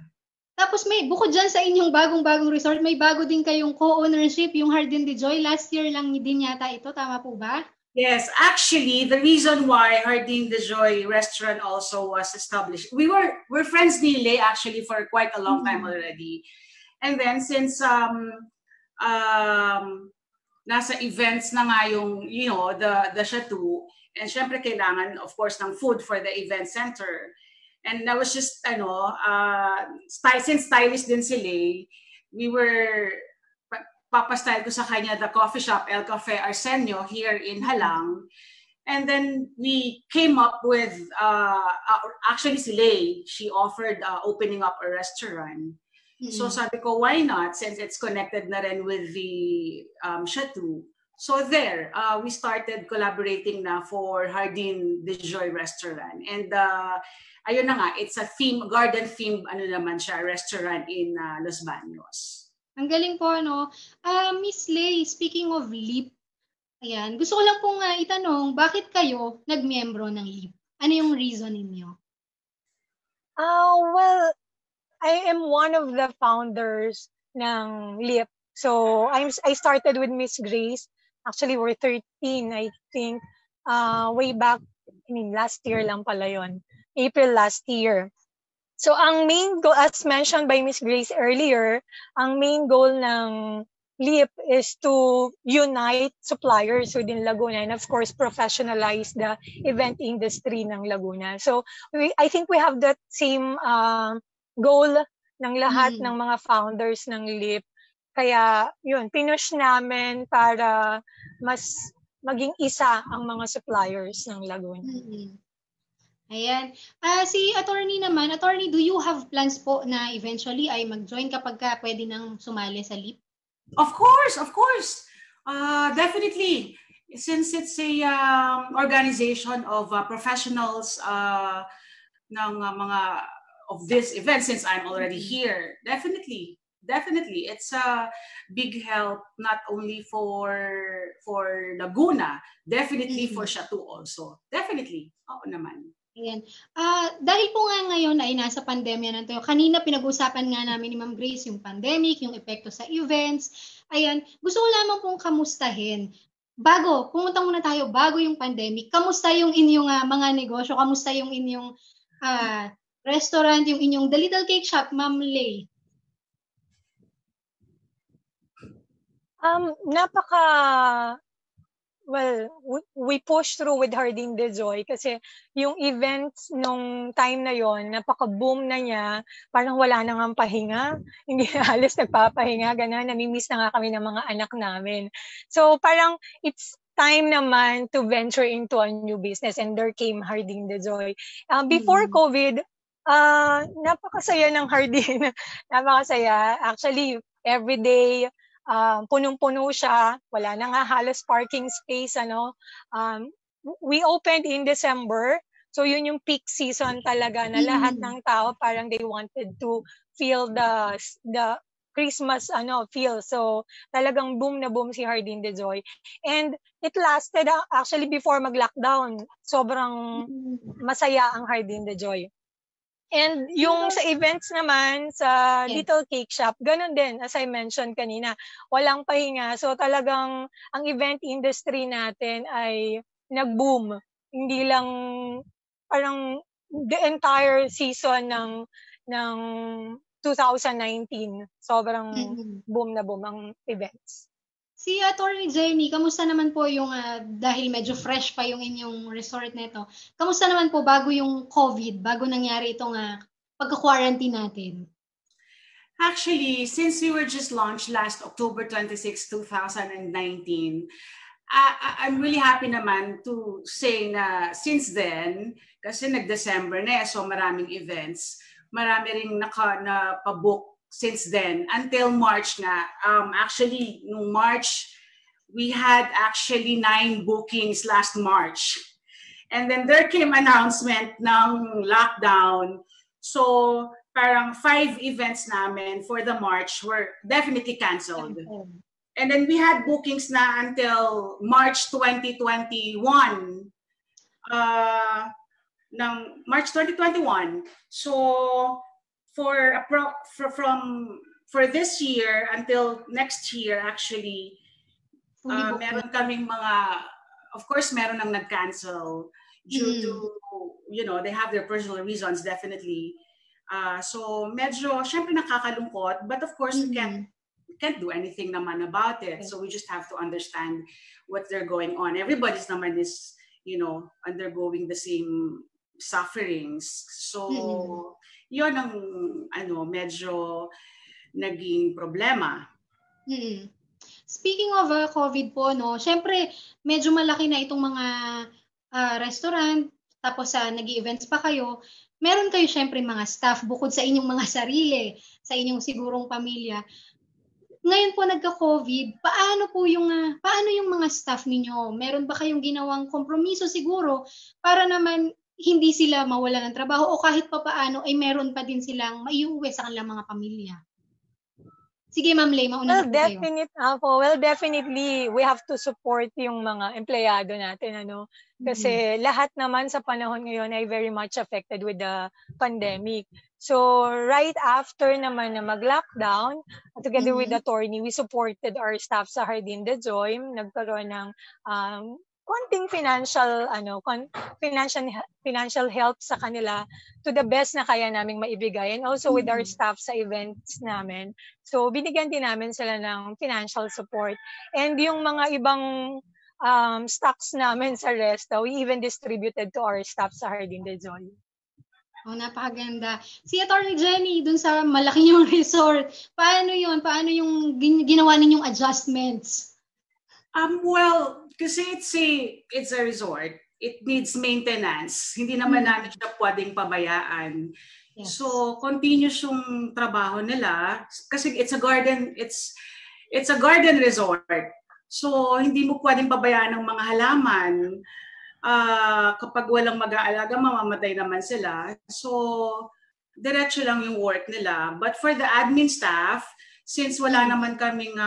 Speaker 1: Tapos bukod dyan sa inyong bagong-bagong resort, may bago din kayong co-ownership, yung Jardin de Joy. Last year lang din yata ito. Tama po ba?
Speaker 11: Yes, actually, the reason why Jardin de Joy restaurant also was established, we're friends ni Lay actually for quite a long time already. And then since nasa events na nga yung, the Chateau, and syempre kailangan, of course, ng food for the event center. And that was just, since stylist din si Lay, we were, papastyle ko sa kanya the coffee shop, El Cafe Arsenio here in Halang. And then we came up with, actually si Lay, she offered opening up a restaurant. So sabi ko, why not, since it's connected na rin with the Chateau. So there, we started collaborating na for Jardin de Joy restaurant. And ayun na nga, it's a garden theme, naman siya, restaurant in Los Baños.
Speaker 1: Ang galing po, no? Miss Lay, speaking of LEAP, ayan, gusto ko lang pong itanong, bakit kayo nagmiyembro ng LEAP? Ano yung reason ninyo?
Speaker 10: Well, I am one of the founders ng LEAP. So I started with Miss Grace. Actually, we're 13, I think, way back, last year lang pala yun. April last year. So ang main goal, as mentioned by Miss Grace earlier, ang main goal ng LEAP is to unite suppliers within Laguna and of course professionalize the event industry ng Laguna. So I think we have that same goal ng lahat ng mga founders ng LEAP. Kaya yun, pinush namin para mas maging isa ang mga suppliers ng Laguna.
Speaker 1: Ayan. Si attorney naman, attorney, do you have plans po na eventually ay mag-join kapag pwede nang sumali sa LEAP?
Speaker 11: Of course. Definitely. Since it's a organization of professionals ng mga of this event, since I'm already here, definitely. It's a big help not only for Laguna, definitely for Chateau also. Definitely. Oo naman.
Speaker 1: Ayan. Dahil po nga ngayon ay nasa pandemya na tayo, kanina pinag-usapan nga namin ni Ma'am Grace yung pandemic, yung epekto sa events. Ayan, gusto ko lamang pong kamustahin. Pumunta muna tayo bago yung pandemic, kamusta yung inyong mga negosyo, kamusta yung inyong restaurant, yung inyong The Little Cake Shop, Ma'am Lay?
Speaker 10: We push through with Jardin de Joy kasi yung events nung time na yon, napaka-boom na niya, parang wala na nga pahinga, hindi na halos nagpapahinga, ganun, namimiss na nga kami ng mga anak namin. So parang it's time naman to venture into a new business and there came Jardin de Joy. Before COVID, napakasaya ng Jardin, napakasaya. Actually, every day, punong-puno siya, wala na nga halos parking space, we opened in December, so yun yung peak season talaga na lahat ng tao parang they wanted to feel the Christmas feel. So talagang boom na boom si Jardin de Joy. And it lasted actually before mag-lockdown. Sobrang masaya ang Jardin de Joy. And yung sa events naman, sa Little Cake Shop, ganun din, as I mentioned kanina, walang pahinga. So talagang ang event industry natin ay nag-boom. Hindi lang parang the entire season ng 2019. Sobrang boom na boom ang events.
Speaker 1: Si Attorney Jenny, kamusta naman po yung, dahil medyo fresh pa yung inyong resort nito, kamusta naman po bago yung COVID, bago nangyari itong pagka-quarantine natin?
Speaker 11: Actually, since we were just launched last October 26, 2019, I'm really happy naman to say na since then, kasi nag-December na so maraming events, marami ring napabook since then until March na. Actually, nung March, we had actually 9 bookings last March. And then there came announcement ng lockdown. So parang 5 events namin for the March were definitely canceled. And then we had bookings na until March 2021. March 2021. So for this year until next year, actually, meron kaming mga, of course, meron nang nag-cancel due to, they have their personal reasons, definitely. So medyo, syempre nakakalungkot, but of course, we can't do anything naman about it. So we just have to understand what they're going on. Everybody's naman is, undergoing the same sufferings. So, yun ang, medyo naging problema.
Speaker 1: Speaking of COVID po, no, syempre, medyo malaki na itong mga restaurant, tapos nag-events pa kayo. Meron kayo syempre mga staff bukod sa inyong mga sarili, sa inyong sigurong pamilya. Ngayon po nagka-COVID, paano yung mga staff ninyo? Meron ba kayong ginawang kompromiso siguro para naman hindi sila mawalan ng trabaho o kahit pa paano ay meron pa din silang maiuwi sa kanilang mga pamilya? Sige, Ma'am Lay, mauna na po kayo.
Speaker 10: Well, definitely, we have to support yung mga empleyado natin, Kasi lahat naman sa panahon ngayon ay very much affected with the pandemic. So, right after naman na mag-lockdown, together with the attorney, we supported our staff sa Jardín de Joy. Nagkaroon ng konting financial help sa kanila to the best na kaya naming maibigay, and also with our staff sa events namin. So binigyan din namin sila ng financial support, and yung mga ibang stocks namin sa Resta, we even distributed to our staff sa Jardín de Joy.
Speaker 1: Napakaganda. Si Attorney Jenny, dun sa malaki yung resort, paano yun? Paano yung ginawa ninyong adjustments?
Speaker 11: Well, kasi it's a resort. It needs maintenance. Hindi naman namin siya pwedeng pabayaan. Yes. So, continuous yung trabaho nila. Kasi it's a garden resort. So, hindi mo pwedeng pabayaan ng mga halaman. Kapag walang mag-aalaga, mamamatay naman sila. So, diretso lang yung work nila. But for the admin staff, since wala naman kaming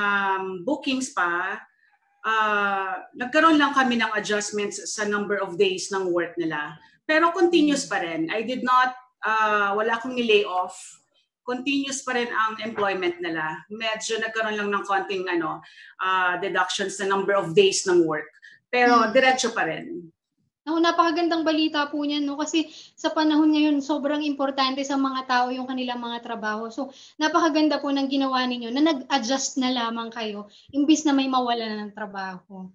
Speaker 11: bookings pa, nagkaroon lang kami ng adjustments sa number of days ng work nila. Pero continuous pa rin. Wala akong ni-lay off. Continuous pa rin ang employment nila. Medyo nagkaroon lang ng konting deductions sa number of days ng work. Pero diretso pa rin.
Speaker 1: Napakagandang balita po niyan, no? Kasi sa panahon ngayon, sobrang importante sa mga tao yung kanilang mga trabaho. So, napakaganda po ng ginawa ninyo na nag-adjust na lamang kayo imbis na may mawala na ng trabaho.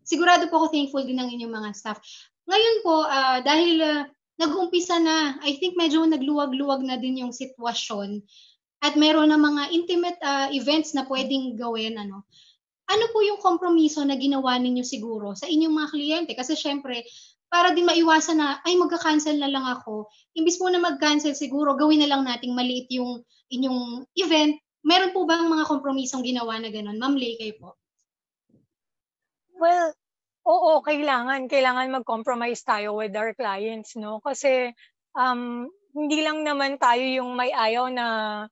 Speaker 1: Sigurado po ako thankful din ng inyong mga staff. Ngayon po, dahil nag-uumpisa na, I think medyo nagluwag-luwag na din yung sitwasyon at meron na mga intimate events na pwedeng gawin, ano po yung kompromiso na ginawa ninyo siguro sa inyong mga kliyente? Kasi syempre, para din maiwasan na, magka-cancel na lang ako. Imbis po na mag-cancel siguro, gawin na lang nating maliit yung inyong event. Meron po bang mga kompromisong ginawa na gano'n? Ma'am Lay, kayo po.
Speaker 10: Well, oo, kailangan mag-compromise tayo with our clients, no? Kasi hindi lang naman tayo yung may ayaw na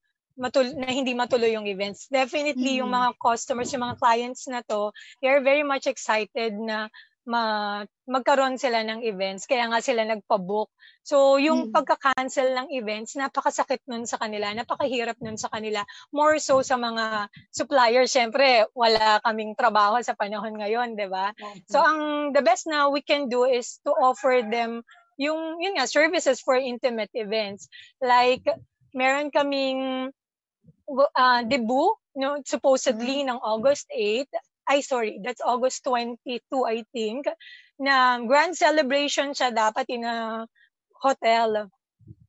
Speaker 10: hindi matuloy yung events. Definitely, yung mga customers, yung mga clients na to, they are very much excited na magkaroon sila ng events. Kaya nga sila nagpa-book. So, yung pagka-cancel ng events, napakasakit nun sa kanila, napakahirap nun sa kanila. More so sa mga suppliers, syempre, wala kaming trabaho sa panahon ngayon, di ba? So, the best na we can do is to offer them yung services for intimate events. Like, meron kaming debut, supposedly ng August 8. That's August 22, I think, na grand celebration siya dapat in a hotel.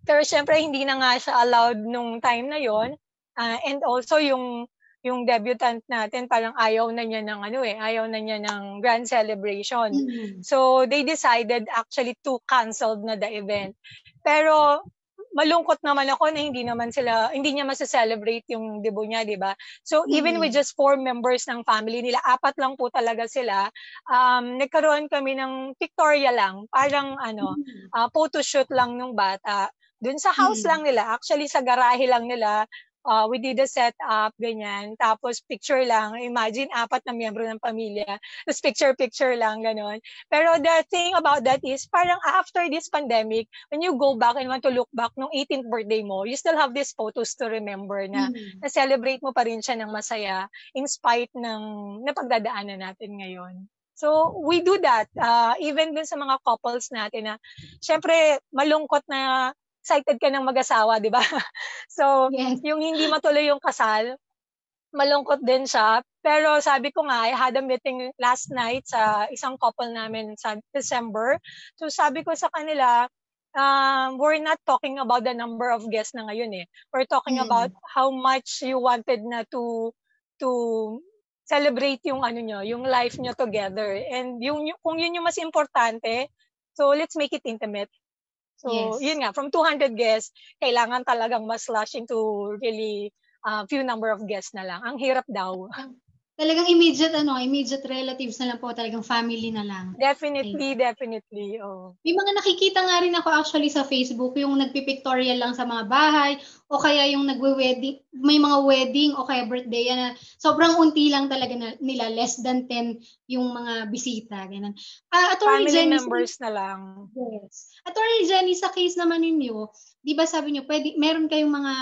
Speaker 10: Pero syempre, hindi na nga siya allowed nung time na yon. And also, yung debutant natin, parang ayaw na niya ng grand celebration. So, they decided actually to cancel na the event. Pero, malungkot naman ako na hindi niya masa-celebrate yung debut niya, di ba? So, even with just 4 members ng family nila, 4 lang po talaga sila, nagkaroon kami ng pictorial lang, parang photoshoot lang ng bata. Dun sa house lang nila, actually sa garahe lang nila, we did a setup, ganyan. Tapos picture lang. Imagine, 4 na miyembro ng pamilya. Tapos picture lang, ganon. Pero the thing about that is, parang after this pandemic, when you go back and want to look back nung 18th birthday mo, you still have these photos to remember na na-celebrate mo pa rin siya ng masaya in spite ng napagdadaanan natin ngayon. So, we do that. Even dun sa mga couples natin na, syempre, malungkot na excited ka ng mag-asawa, di ba? So, yung hindi matuloy yung kasal, malungkot din siya. Pero sabi ko nga, I had a meeting last night sa isang couple namin sa December. So sabi ko sa kanila, we're not talking about the number of guests na ngayon eh. We're talking about how much you wanted na to celebrate yung yung life nyo together. And kung yun yung mas importante, so let's make it intimate. So, yun nga, from 200 guests, kailangan talagang mas slash into really few number of guests na lang. Ang hirap daw.
Speaker 1: Talagang immediate relatives na lang po, talagang family na lang.
Speaker 10: Definitely. Oh.
Speaker 1: May mga nakikita nga rin ako actually sa Facebook, yung nagpipictorial lang sa mga bahay, o kaya yung nagwe-wedding, may mga wedding o kaya birthday na sobrang unti lang talaga nila, less than 10 yung mga bisita. Ganun.
Speaker 10: Family Jenny, members na lang.
Speaker 1: Yes. Attorney Jenny, sa case naman ninyo, di ba sabi nyo, meron kayong mga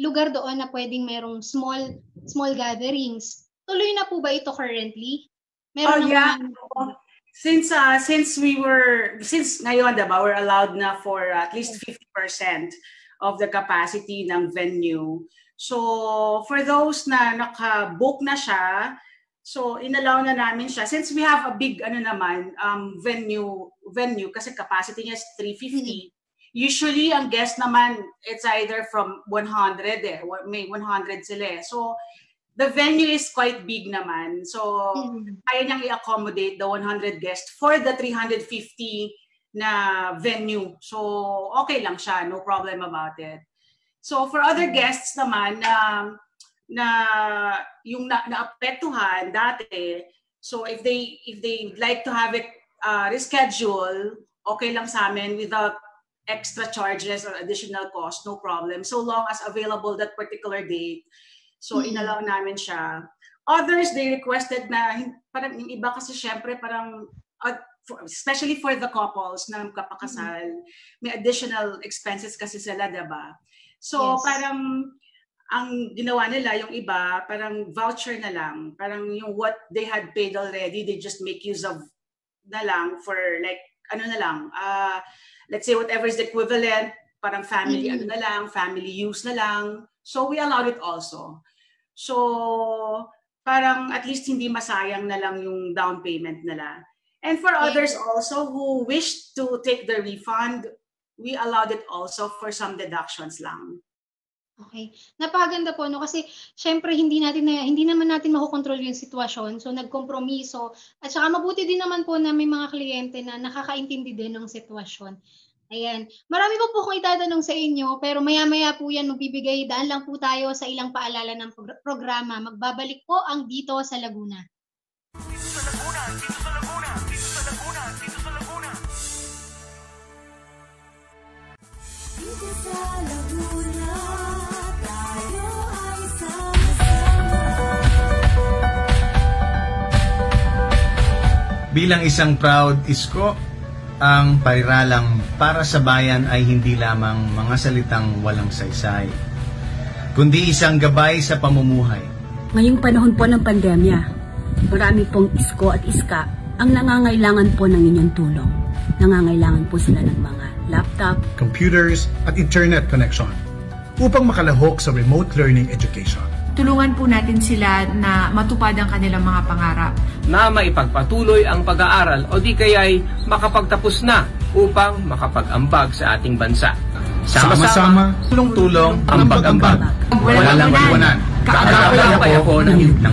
Speaker 1: lugar doon na pwedeng merong small gatherings. Tuloy na po ba ito currently? Meron
Speaker 11: Since ngayon, diba, we're allowed na for at least 50% of the capacity ng venue. So, for those na naka-book na siya, so inallow na namin siya. Since we have a big venue kasi capacity niya is 350. Usually, ang guest naman, it's either from 100 may 100 sila. So, the venue is quite big naman. So, kaya niyang i-accommodate the 100 guests for the 350 na venue. So, okay lang siya. No problem about it. So, for other guests naman na yung naapektuhan dati, so if they like to have it reschedule, okay lang sa amin without extra charges or additional cost, no problem. So long as available that particular date. So, inallow namin siya. Others, they requested na, parang yung iba kasi syempre parang, especially for the couples na kapakasal, may additional expenses kasi sila, diba? So, parang, ang ginawa nila, yung iba, parang voucher na lang. Parang yung what they had paid already, they just make use of na lang for like, let's say whatever is the equivalent, parang family family use na lang. So we allowed it also. So parang at least hindi masayang na lang yung down payment nila. And for others also who wish to take the refund, we allowed it also for some deductions lang.
Speaker 1: Okay. Napakaganda po, no? Kasi syempre hindi naman natin makokontrol yung sitwasyon. So nagkompromiso. At saka mabuti din naman po na may mga kliyente na nakakaintindi din ng sitwasyon. Ayan. Marami pa po akong itatanong sa inyo, pero maya-maya po yan magbibigay. Daan lang po tayo sa ilang paalala ng programa. Magbabalik po ang Dito sa Laguna.
Speaker 3: Dito sa Laguna, dito sa Laguna, dito sa Laguna, dito sa Laguna. Dito sa Laguna, tayo ay sama-sama.
Speaker 4: Bilang isang proud isko, ang pairalang para sa bayan ay hindi lamang mga salitang walang saysay, kundi isang gabay sa pamumuhay.
Speaker 5: Ngayong panahon po ng pandemya, marami pong isko at iska ang nangangailangan po ng inyong tulong. Nangangailangan po sila ng mga laptop,
Speaker 6: computers at internet connection upang makalahok sa remote learning education.
Speaker 7: Tulungan po natin sila na matupad ang kanilang mga pangarap.
Speaker 8: Na maipagpatuloy ang pag-aaral o di kaya'y makapagtapos na upang makapag-ambag sa ating bansa.
Speaker 4: Sama-sama, tulong-tulong, ambag-ambag. Walang iwanan. Kaagapay ako ng UP.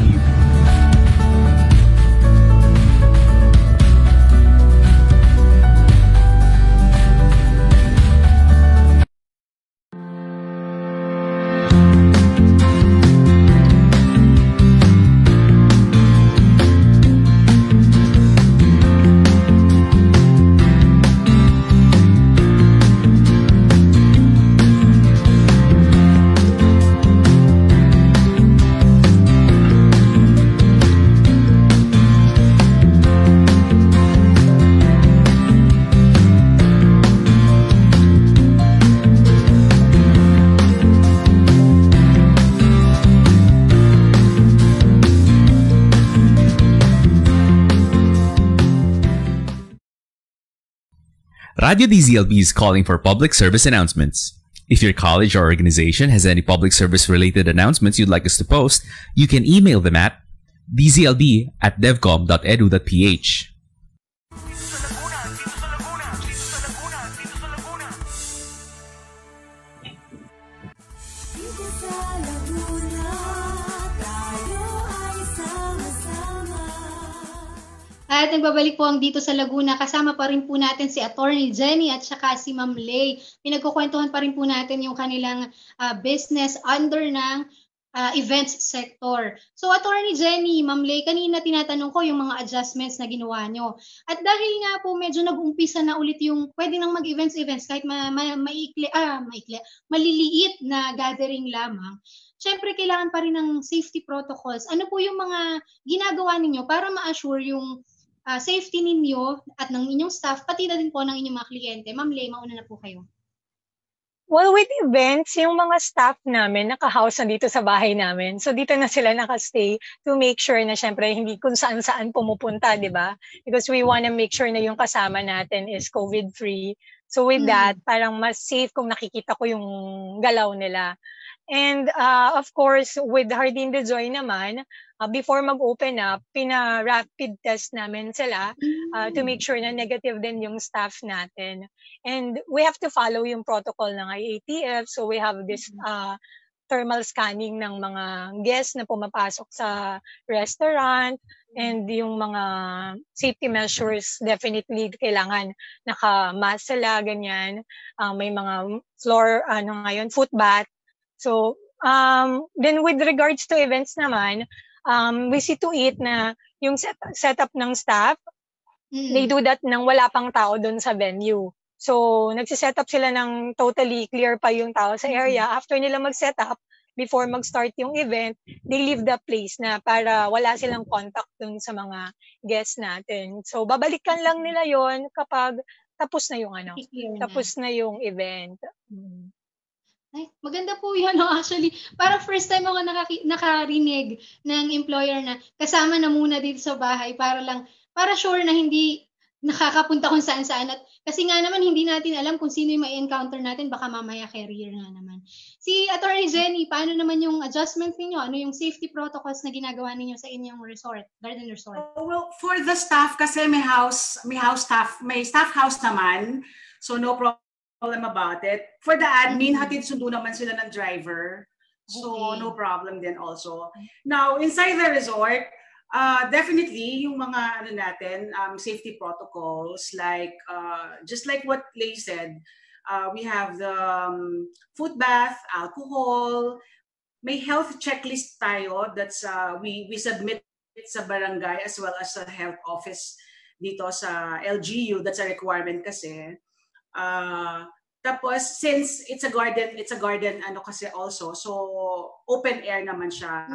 Speaker 9: Radio DZLB is calling for public service announcements. If your college or organization has any public service related announcements you'd like us to post, you can email them at dzlb@devcom.edu.ph.
Speaker 1: At nagbabalik po ang Dito sa Laguna. Kasama pa rin po natin si Attorney Jenny at saka si Ma'am Lay. Pinagkukwentuhan pa rin po natin yung kanilang business under ng events sector. So Attorney Jenny, Ma'am Lay, kanina tinatanong ko yung mga adjustments na ginawa nyo. At dahil nga po medyo nag-umpisa na ulit yung pwede nang mag-events kahit maliliit na gathering lamang, syempre kailangan pa rin ng safety protocols. Ano po yung mga ginagawa ninyo para ma-assure yung safety ninyo at ng inyong staff, pati na din po ng inyong mga kliyente? Ma'am Lay, mauna na po kayo.
Speaker 10: Well, with events, yung mga staff namin, naka-house na dito sa bahay namin. So, dito na sila nakastay to make sure na syempre hindi kung saan-saan pumupunta, di ba? Because we wanna make sure na yung kasama natin is COVID-free. So, with that, parang mas safe kung nakikita ko yung galaw nila. And of course, with Hardin de Joy naman, before mag-open up, pina-rapid test namin sila to make sure na negative din yung staff natin. And we have to follow yung protocol ng IATF. So we have this thermal scanning ng mga guests na pumapasok sa restaurant. And yung mga safety measures, definitely kailangan naka-mask sila, ganyan. May mga floor, foot bath. So, then with regards to events naman, we see to it na yung setup ng staff, they do that nang wala pang tao dun sa venue. So, nagsiset-up sila ng totally clear pa yung tao sa area. After nila mag-setup, before mag-start yung event, they leave the place na para wala silang contact dun sa mga guests natin. So, babalikan lang nila yon kapag tapos na yung tapos na yung event.
Speaker 1: Ay, maganda po yun. No? Actually, parang first time ako nakarinig ng employer na kasama na muna dito sa bahay para sure na hindi nakakapunta kung saan-saan. At kasi nga naman, hindi natin alam kung sino yung ma-encounter natin. Baka mamaya carrier nga naman. Si Attorney Jenny, paano naman yung adjustment ninyo? Ano yung safety protocols na ginagawa ninyo sa inyong resort, garden resort?
Speaker 11: Well, for the staff, kasi may staff house naman. So no problem about it. For the admin, hatid sundo naman sila ng driver. So, no problem din also. Now, inside the resort, definitely, yung mga safety protocols, like, just like what Lay said, we have the foot bath, alcohol, may health checklist tayo that's we submit sa barangay as well as sa health office dito sa LGU. That's a requirement kasi. Tapos since it's a garden kasi also, so open air naman siya.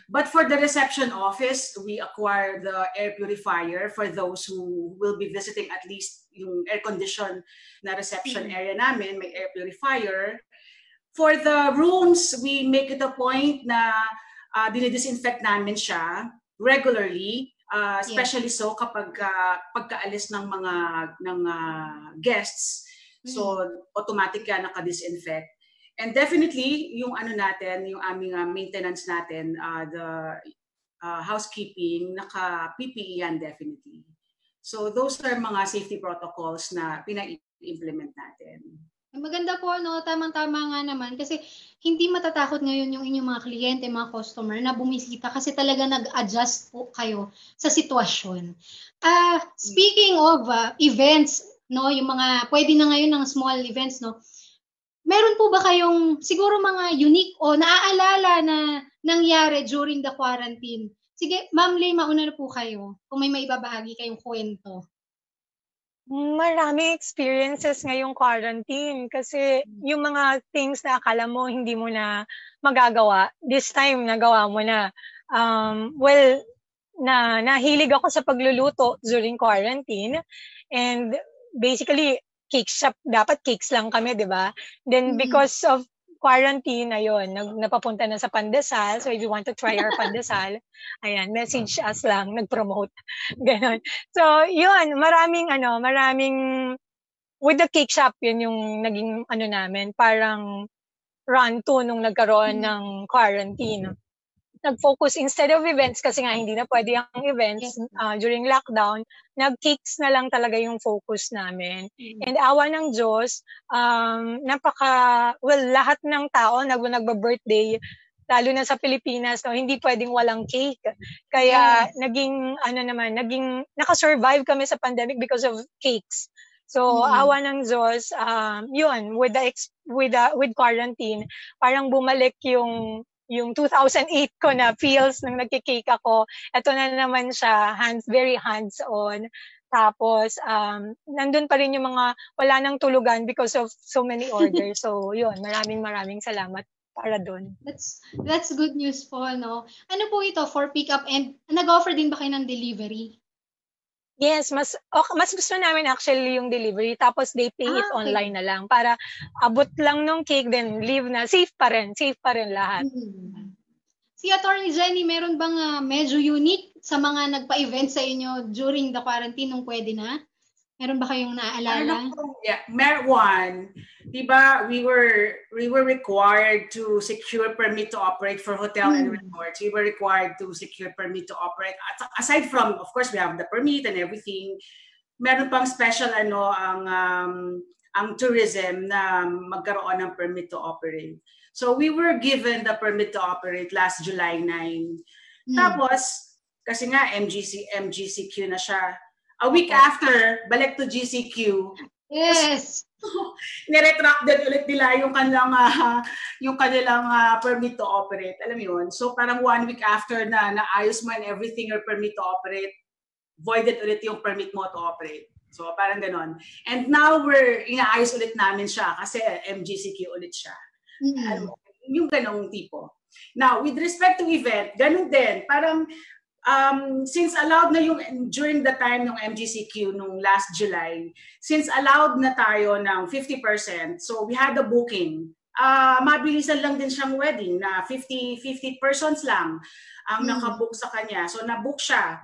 Speaker 11: But for the reception office, we acquire the air purifier for those who will be visiting, at least yung air condition na reception area namin, may air purifier. For the rooms, we make it a point na dinidisinfect namin siya regularly. Especially so kapag pagkaalis ng mga guests. So, automatic yan naka-disinfect. And definitely, yung yung aming maintenance natin, the housekeeping, naka-PPE yan definitely. So, those are mga safety protocols na pina-implement natin.
Speaker 1: Maganda po, no? Tamang-tama nga naman. Kasi hindi matatakot ngayon yung inyong mga kliyente, mga customer na bumisita kasi talaga nag-adjust po kayo sa sitwasyon. Speaking of events, no, yung mga pwede na ngayon ng small events, no, meron po ba kayong siguro mga unique o naaalala na nangyari during the quarantine? Sige, Ma'am Lay, mauna na po kayo kung may maibabahagi kayong kwento.
Speaker 10: Maraming experiences ngayong quarantine kasi yung mga things na akala mo hindi mo na magagawa, this time nagawa mo na. Nahilig ako sa pagluluto during quarantine, and basically cakes shop, dapat cakes lang kami, 'di ba? Then because of quarantine, ayun, napapunta na sa pandesal. So if you want to try our pandesal, ayan, message us lang, nag-promote. Ganon. So, yun, maraming with the cake shop, yun yung naging ano namin, parang run to nung nagkaroon ng quarantine. Nag-focus instead of events kasi nga hindi na pwede ang events during lockdown, nag-cakes na lang talaga yung focus namin. And awa ng Diyos, lahat ng tao nagba-birthday, lalo na sa Pilipinas, no, hindi pwedeng walang cake. Kaya naging naka-survive kami sa pandemic because of cakes. So awa ng Diyos, yun, with quarantine, parang bumalik yung 2008 ko na feels nung nagki-cake ako. Ito na naman siya, very hands-on. Tapos, nandun pa rin yung mga wala nang tulugan because of so many orders. So, yun, maraming salamat para dun.
Speaker 1: That's good news po, no? Ano po ito for pick-up and nag-offer din ba kayo ng delivery?
Speaker 10: Yes, mas gusto namin actually yung delivery, tapos they pay it online na lang para abot lang nung cake, then leave na. Safe pa rin lahat.
Speaker 1: Si Attorney Jenny, meron bang medyo unique sa mga nagpa-event sa inyo during the quarantine nung pwede na? Meron ba kayong naaalala?
Speaker 11: One, diba, we were required to secure permit to operate for hotel and resorts. We were required to secure permit to operate. Aside from, of course, we have the permit and everything. Meron pang special ang tourism na magkaroon ng permit to operate. So we were given the permit to operate last July 9. Tapos, kasi nga MGCQ na siya. A week after, balik to GCQ.
Speaker 1: Yes.
Speaker 11: Niretract din ulit nila yung kanilang permit to operate. Alam mo yun? So parang 1 week after na naayos mo and everything, your permit to operate, voided ulit yung permit mo to operate. So parang ganon. And now inaayos ulit namin siya kasi MGCQ ulit siya. Yung ganong tipo. Now, with respect to event, ganon din. Parang since allowed na yung during the time ng MGCQ nung last July, since allowed na tayo ng 50%, so we had the booking. Mabilisan lang din siyang wedding na 50 persons lang ang nakabook sa kanya. So nabook siya.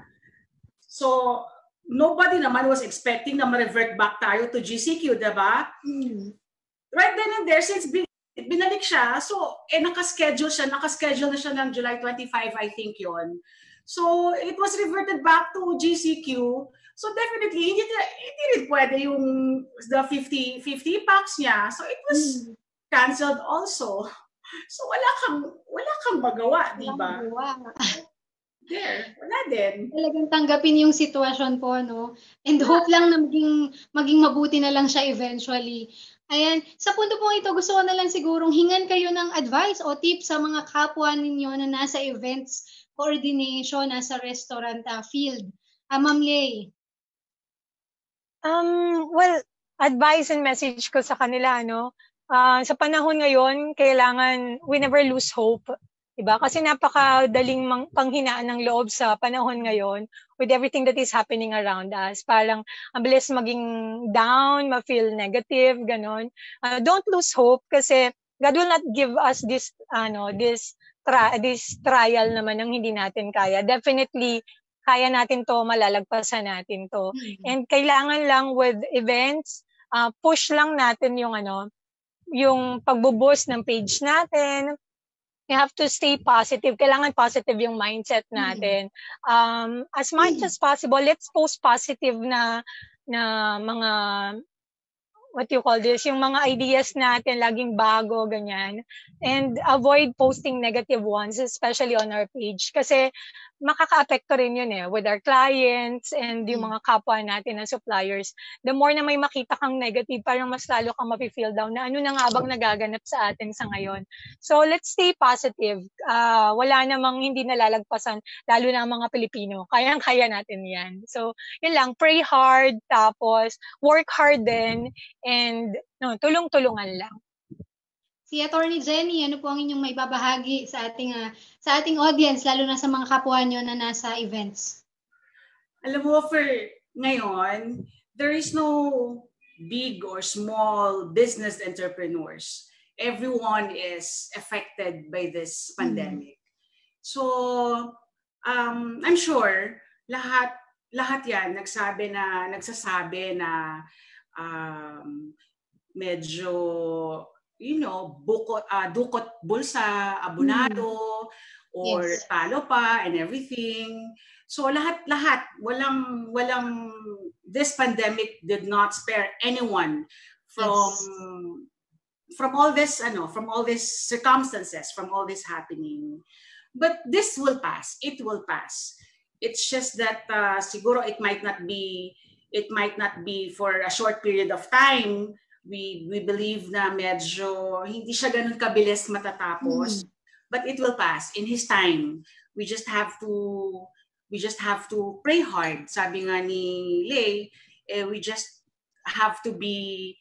Speaker 11: So nobody naman was expecting na ma-revert back tayo to GCQ, diba? Right then and there, since binalik siya, so nakaschedule na siya ng July 25, I think yon. So, it was reverted back to GCQ. So, definitely, hindi rin pwede yung the 50 packs niya. So, it was canceled also. So, wala kang magawa, di ba? Wala din.
Speaker 1: Talagang tanggapin yung sitwasyon po, no? And hope lang na maging mabuti na lang siya eventually. Ayan, sa punto po ito, gusto ko na lang sigurong hingan kayo ng advice o tips sa mga kapwa ninyo na nasa events coordination, nasa restaurant field. Ma'am Lay.
Speaker 10: Well, advice and message ko sa kanila, sa panahon ngayon, kailangan we never lose hope. Diba? Kasi napakadaling panghinaan ng loob sa panahon ngayon with everything that is happening around us. Parang ang bilis maging down, ma-feel negative, ganon. Don't lose hope kasi God will not give us this trial naman ng hindi natin kaya. Definitely, kaya natin to, malalagpasan natin to. And kailangan lang with events, push lang natin yung pagbo-boost ng page natin. We have to stay positive. Kailangan positive yung mindset natin. As much as possible, let's post positive na mga what you call this, yung mga ideas natin, laging bago, ganyan. And avoid posting negative ones, especially on our page. Kasi makaka-apekto rin yun with our clients and yung mga kapwa natin na suppliers. The more na may makita kang negative, parang mas lalo kang mapi-feel down na ano na nga bang nagaganap sa atin sa ngayon. So let's stay positive. Wala namang hindi nalalagpasan, lalo na ang mga Pilipino. Kayang-kaya natin yan. So yun lang, pray hard, tapos work hard din, and tulong-tulungan lang.
Speaker 1: Si Attorney Jenny, ano po ang inyong may babahagi sa ating audience, lalo na sa mga kapwa nyo na nasa events?
Speaker 11: Alam mo, for ngayon, there is no big or small business entrepreneurs. Everyone is affected by this pandemic. So, I'm sure lahat yan nagsasabi na medyo, dukot bulsa, abonado, or
Speaker 1: Yes.
Speaker 11: talo pa and everything. So lahat, this pandemic did not spare anyone from all this, from all these circumstances, from all this happening. But this will pass. It will pass. It's just that siguro it might not be for a short period of time. We believe na medyo hindi siya ganun kabilis matatapos. But it will pass in His time. We just have to pray hard. Sabi nga ni Lay, we just have to be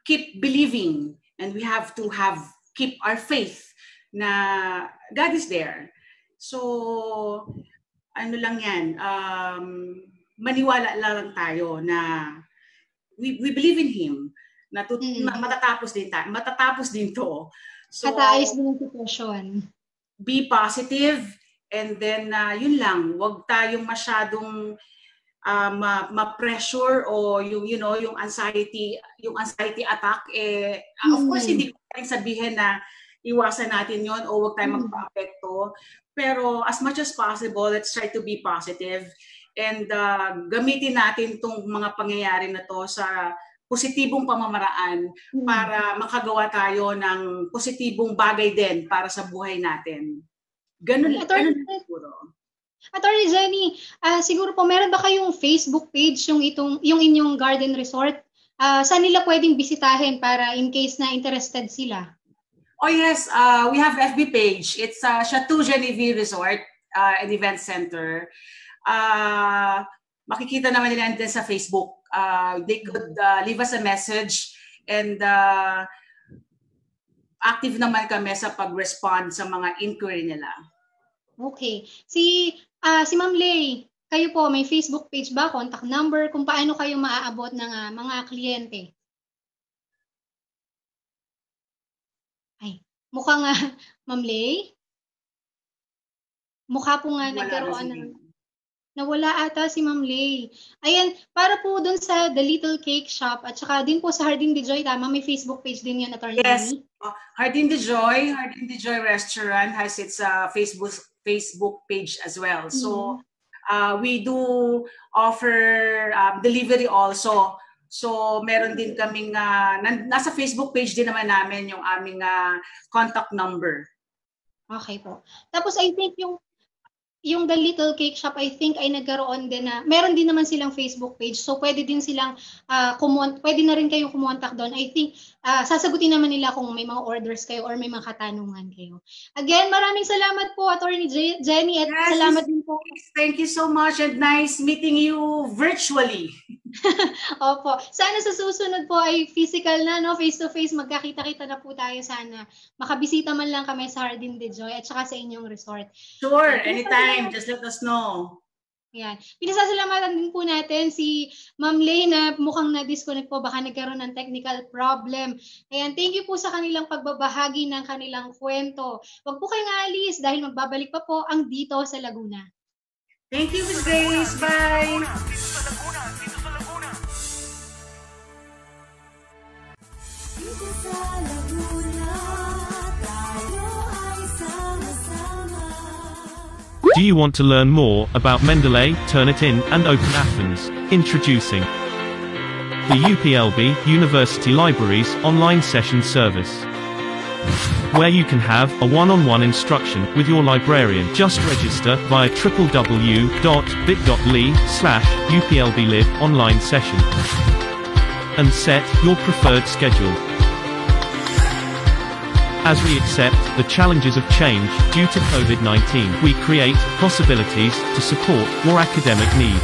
Speaker 11: keep believing, and we have to keep our faith na God is there. So ano lang yan, maniwala lang tayo na we believe in Him na matatapos din to. So,
Speaker 1: Kataayos din ang sitwasyon.
Speaker 11: Be positive, and then yun lang, wag tayong masyadong ma-pressure o yung anxiety attack. Of course, hindi ko rin sabihin na iwasan natin yon o wag tayong magpa-apekto. Pero as much as possible, let's try to be positive, and gamitin natin tong mga pangyayari na to sa positibong pamamaraan para makagawa tayo ng positibong bagay din para sa buhay natin. Ganun siguro.
Speaker 1: Attorney Jenny, siguro po meron ba kayong Facebook page yung inyong garden resort? Saan nila pwedeng bisitahin para in case na interested sila?
Speaker 11: Oh yes, we have FB page. It's Chateau Genevieve Resort and Event Center. Makikita naman nila din sa Facebook. They could leave us a message, and active naman kami sa pag-respond sa mga inquiry nila.
Speaker 1: Okay. Si Ma'am Lay, kayo po, may Facebook page ba, contact number, kung paano kayo maaabot ng mga kliyente? Ay, mukhang Ma'am Lay? Mukha po nga nagkaroon ng... Nawala ata si Ma'am Lay. Ayan, para po dun sa The Little Cake Shop at saka din po sa Jardin de Joy, tama? May Facebook page din yun, Attorney.
Speaker 11: Yes. Jardin de Joy Restaurant has its Facebook page as well. So we do offer delivery also. So meron din kaming nasa Facebook page din naman namin yung aming contact number.
Speaker 1: Okay po. Tapos I think yung The Little Cake Shop, I think ay nagkaroon din na, meron din naman silang Facebook page. So pwede din silang, pwede na rin kayong kumontak doon. I think sasagutin naman nila kung may mga orders kayo or may mga katanungan kayo. Again, maraming salamat po, Attorney Jenny, at salamat din po.
Speaker 11: Thank you so much, and nice meeting you virtually.
Speaker 1: Opo. Sana sa susunod po ay physical na, no? Face-to-face, magkakita-kita na po tayo sana. Makabisita man lang kami sa Jardin de Joy at saka sa inyong resort.
Speaker 11: Sure, anytime. Just let us know.
Speaker 1: Yan. Pinasasalamatan din po natin si Ma'am Lay na mukhang na-disconnect po, baka nagkaroon ng technical problem. Ayan, thank you po sa kanilang pagbabahagi ng kanilang kwento. Huwag po kayong aalis dahil magbabalik pa po ang Dito sa Laguna.
Speaker 11: Thank you, Ms. Grace. Bye!
Speaker 12: Do you want to learn more about Mendeley, Turnitin, and Open Athens? Introducing the UPLB University Libraries online session service, where you can have a one-on-one instruction with your librarian. Just register via www.bit.ly/UPLBLib online session and set your preferred schedule. As we accept the challenges of change due to COVID-19, we create possibilities to support your academic needs.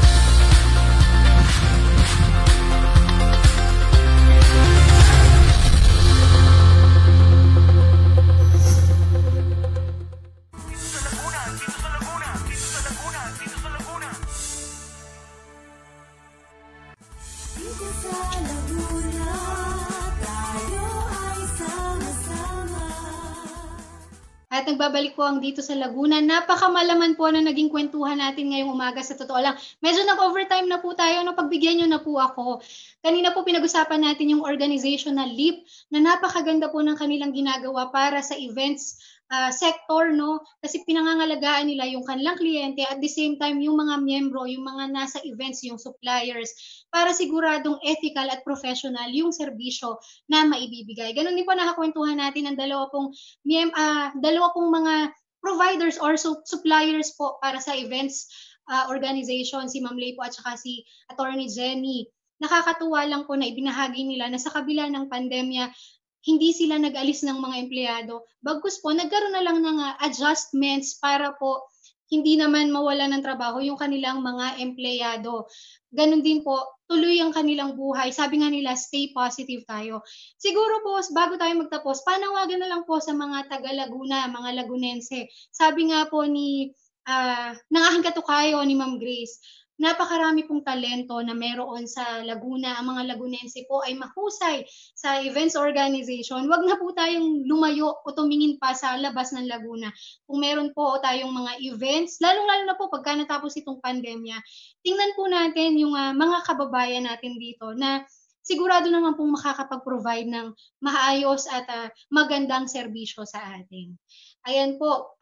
Speaker 1: At At nagbabalik po ang Dito sa Laguna. Napakamalaman po na naging kwentuhan natin ngayong umaga, sa totoo lang. Medyo nag-overtime na po tayo, pagbigyan nyo na po ako. Kanina po pinag-usapan natin yung organizational leap na napakaganda po ng kanilang ginagawa para sa events sector, no? Kasi pinangangalagaan nila yung kanilang kliyente, at the same time yung mga miyembro, yung mga nasa events, yung suppliers, para siguradong ethical at professional yung serbisyo na maibibigay. Ganun din po nakakwentuhan natin ang dalawa pong mga providers or suppliers po para sa events organization, si Ma'am Lay po at saka si Attorney Jenny. Nakakatuwa lang po na ibinahagi nila na sa kabila ng pandemya, hindi sila nag-alis ng mga empleyado. Bagkus po, nagkaroon na lang ng adjustments para po hindi naman mawala ng trabaho yung kanilang mga empleyado. Ganun din po, tuloy ang kanilang buhay. Sabi nga nila, stay positive tayo. Siguro po, bago tayo magtapos, panawagan na lang po sa mga taga-Laguna, mga Lagunense. Sabi nga po ng aking katukayo ni Ma'am Grace, napakarami pong talento na meron sa Laguna. Ang mga Lagunense po ay mahusay sa events organization. Huwag na po tayong lumayo o tumingin pa sa labas ng Laguna. Kung meron po tayong mga events, lalong-lalo na po pagka natapos itong pandemya, tingnan po natin yung mga kababayan natin dito na sigurado naman pong makakapag-provide ng maayos at magandang serbisyo sa atin. Ayan po,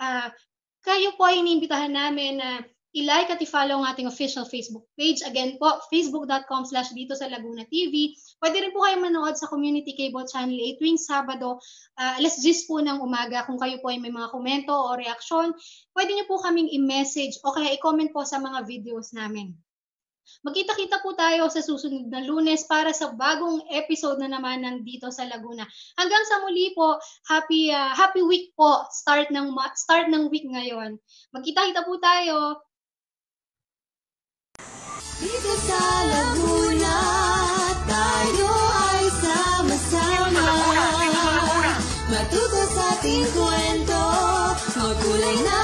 Speaker 1: kayo po ay iniimbitahan namin na i-like at i-follow ang ating official Facebook page. Again po, facebook.com/Dito sa Laguna TV. Pwede rin po kayo manood sa Community Cable Channel 8 tuwing Sabado, alas 10 po ng umaga. Kung kayo po ay may mga komento o reaksyon, pwede niyo po kaming i-message o kaya i-comment po sa mga videos namin. Magkita-kita po tayo sa susunod na Lunes para sa bagong episode na naman ng Dito sa Laguna. Hanggang sa muli po, happy week po, start ng week ngayon. Magkita-kita po tayo.
Speaker 13: Dito sa Laguna, tayo ay sama-sama. Matuto sa ating kwento, magkulay na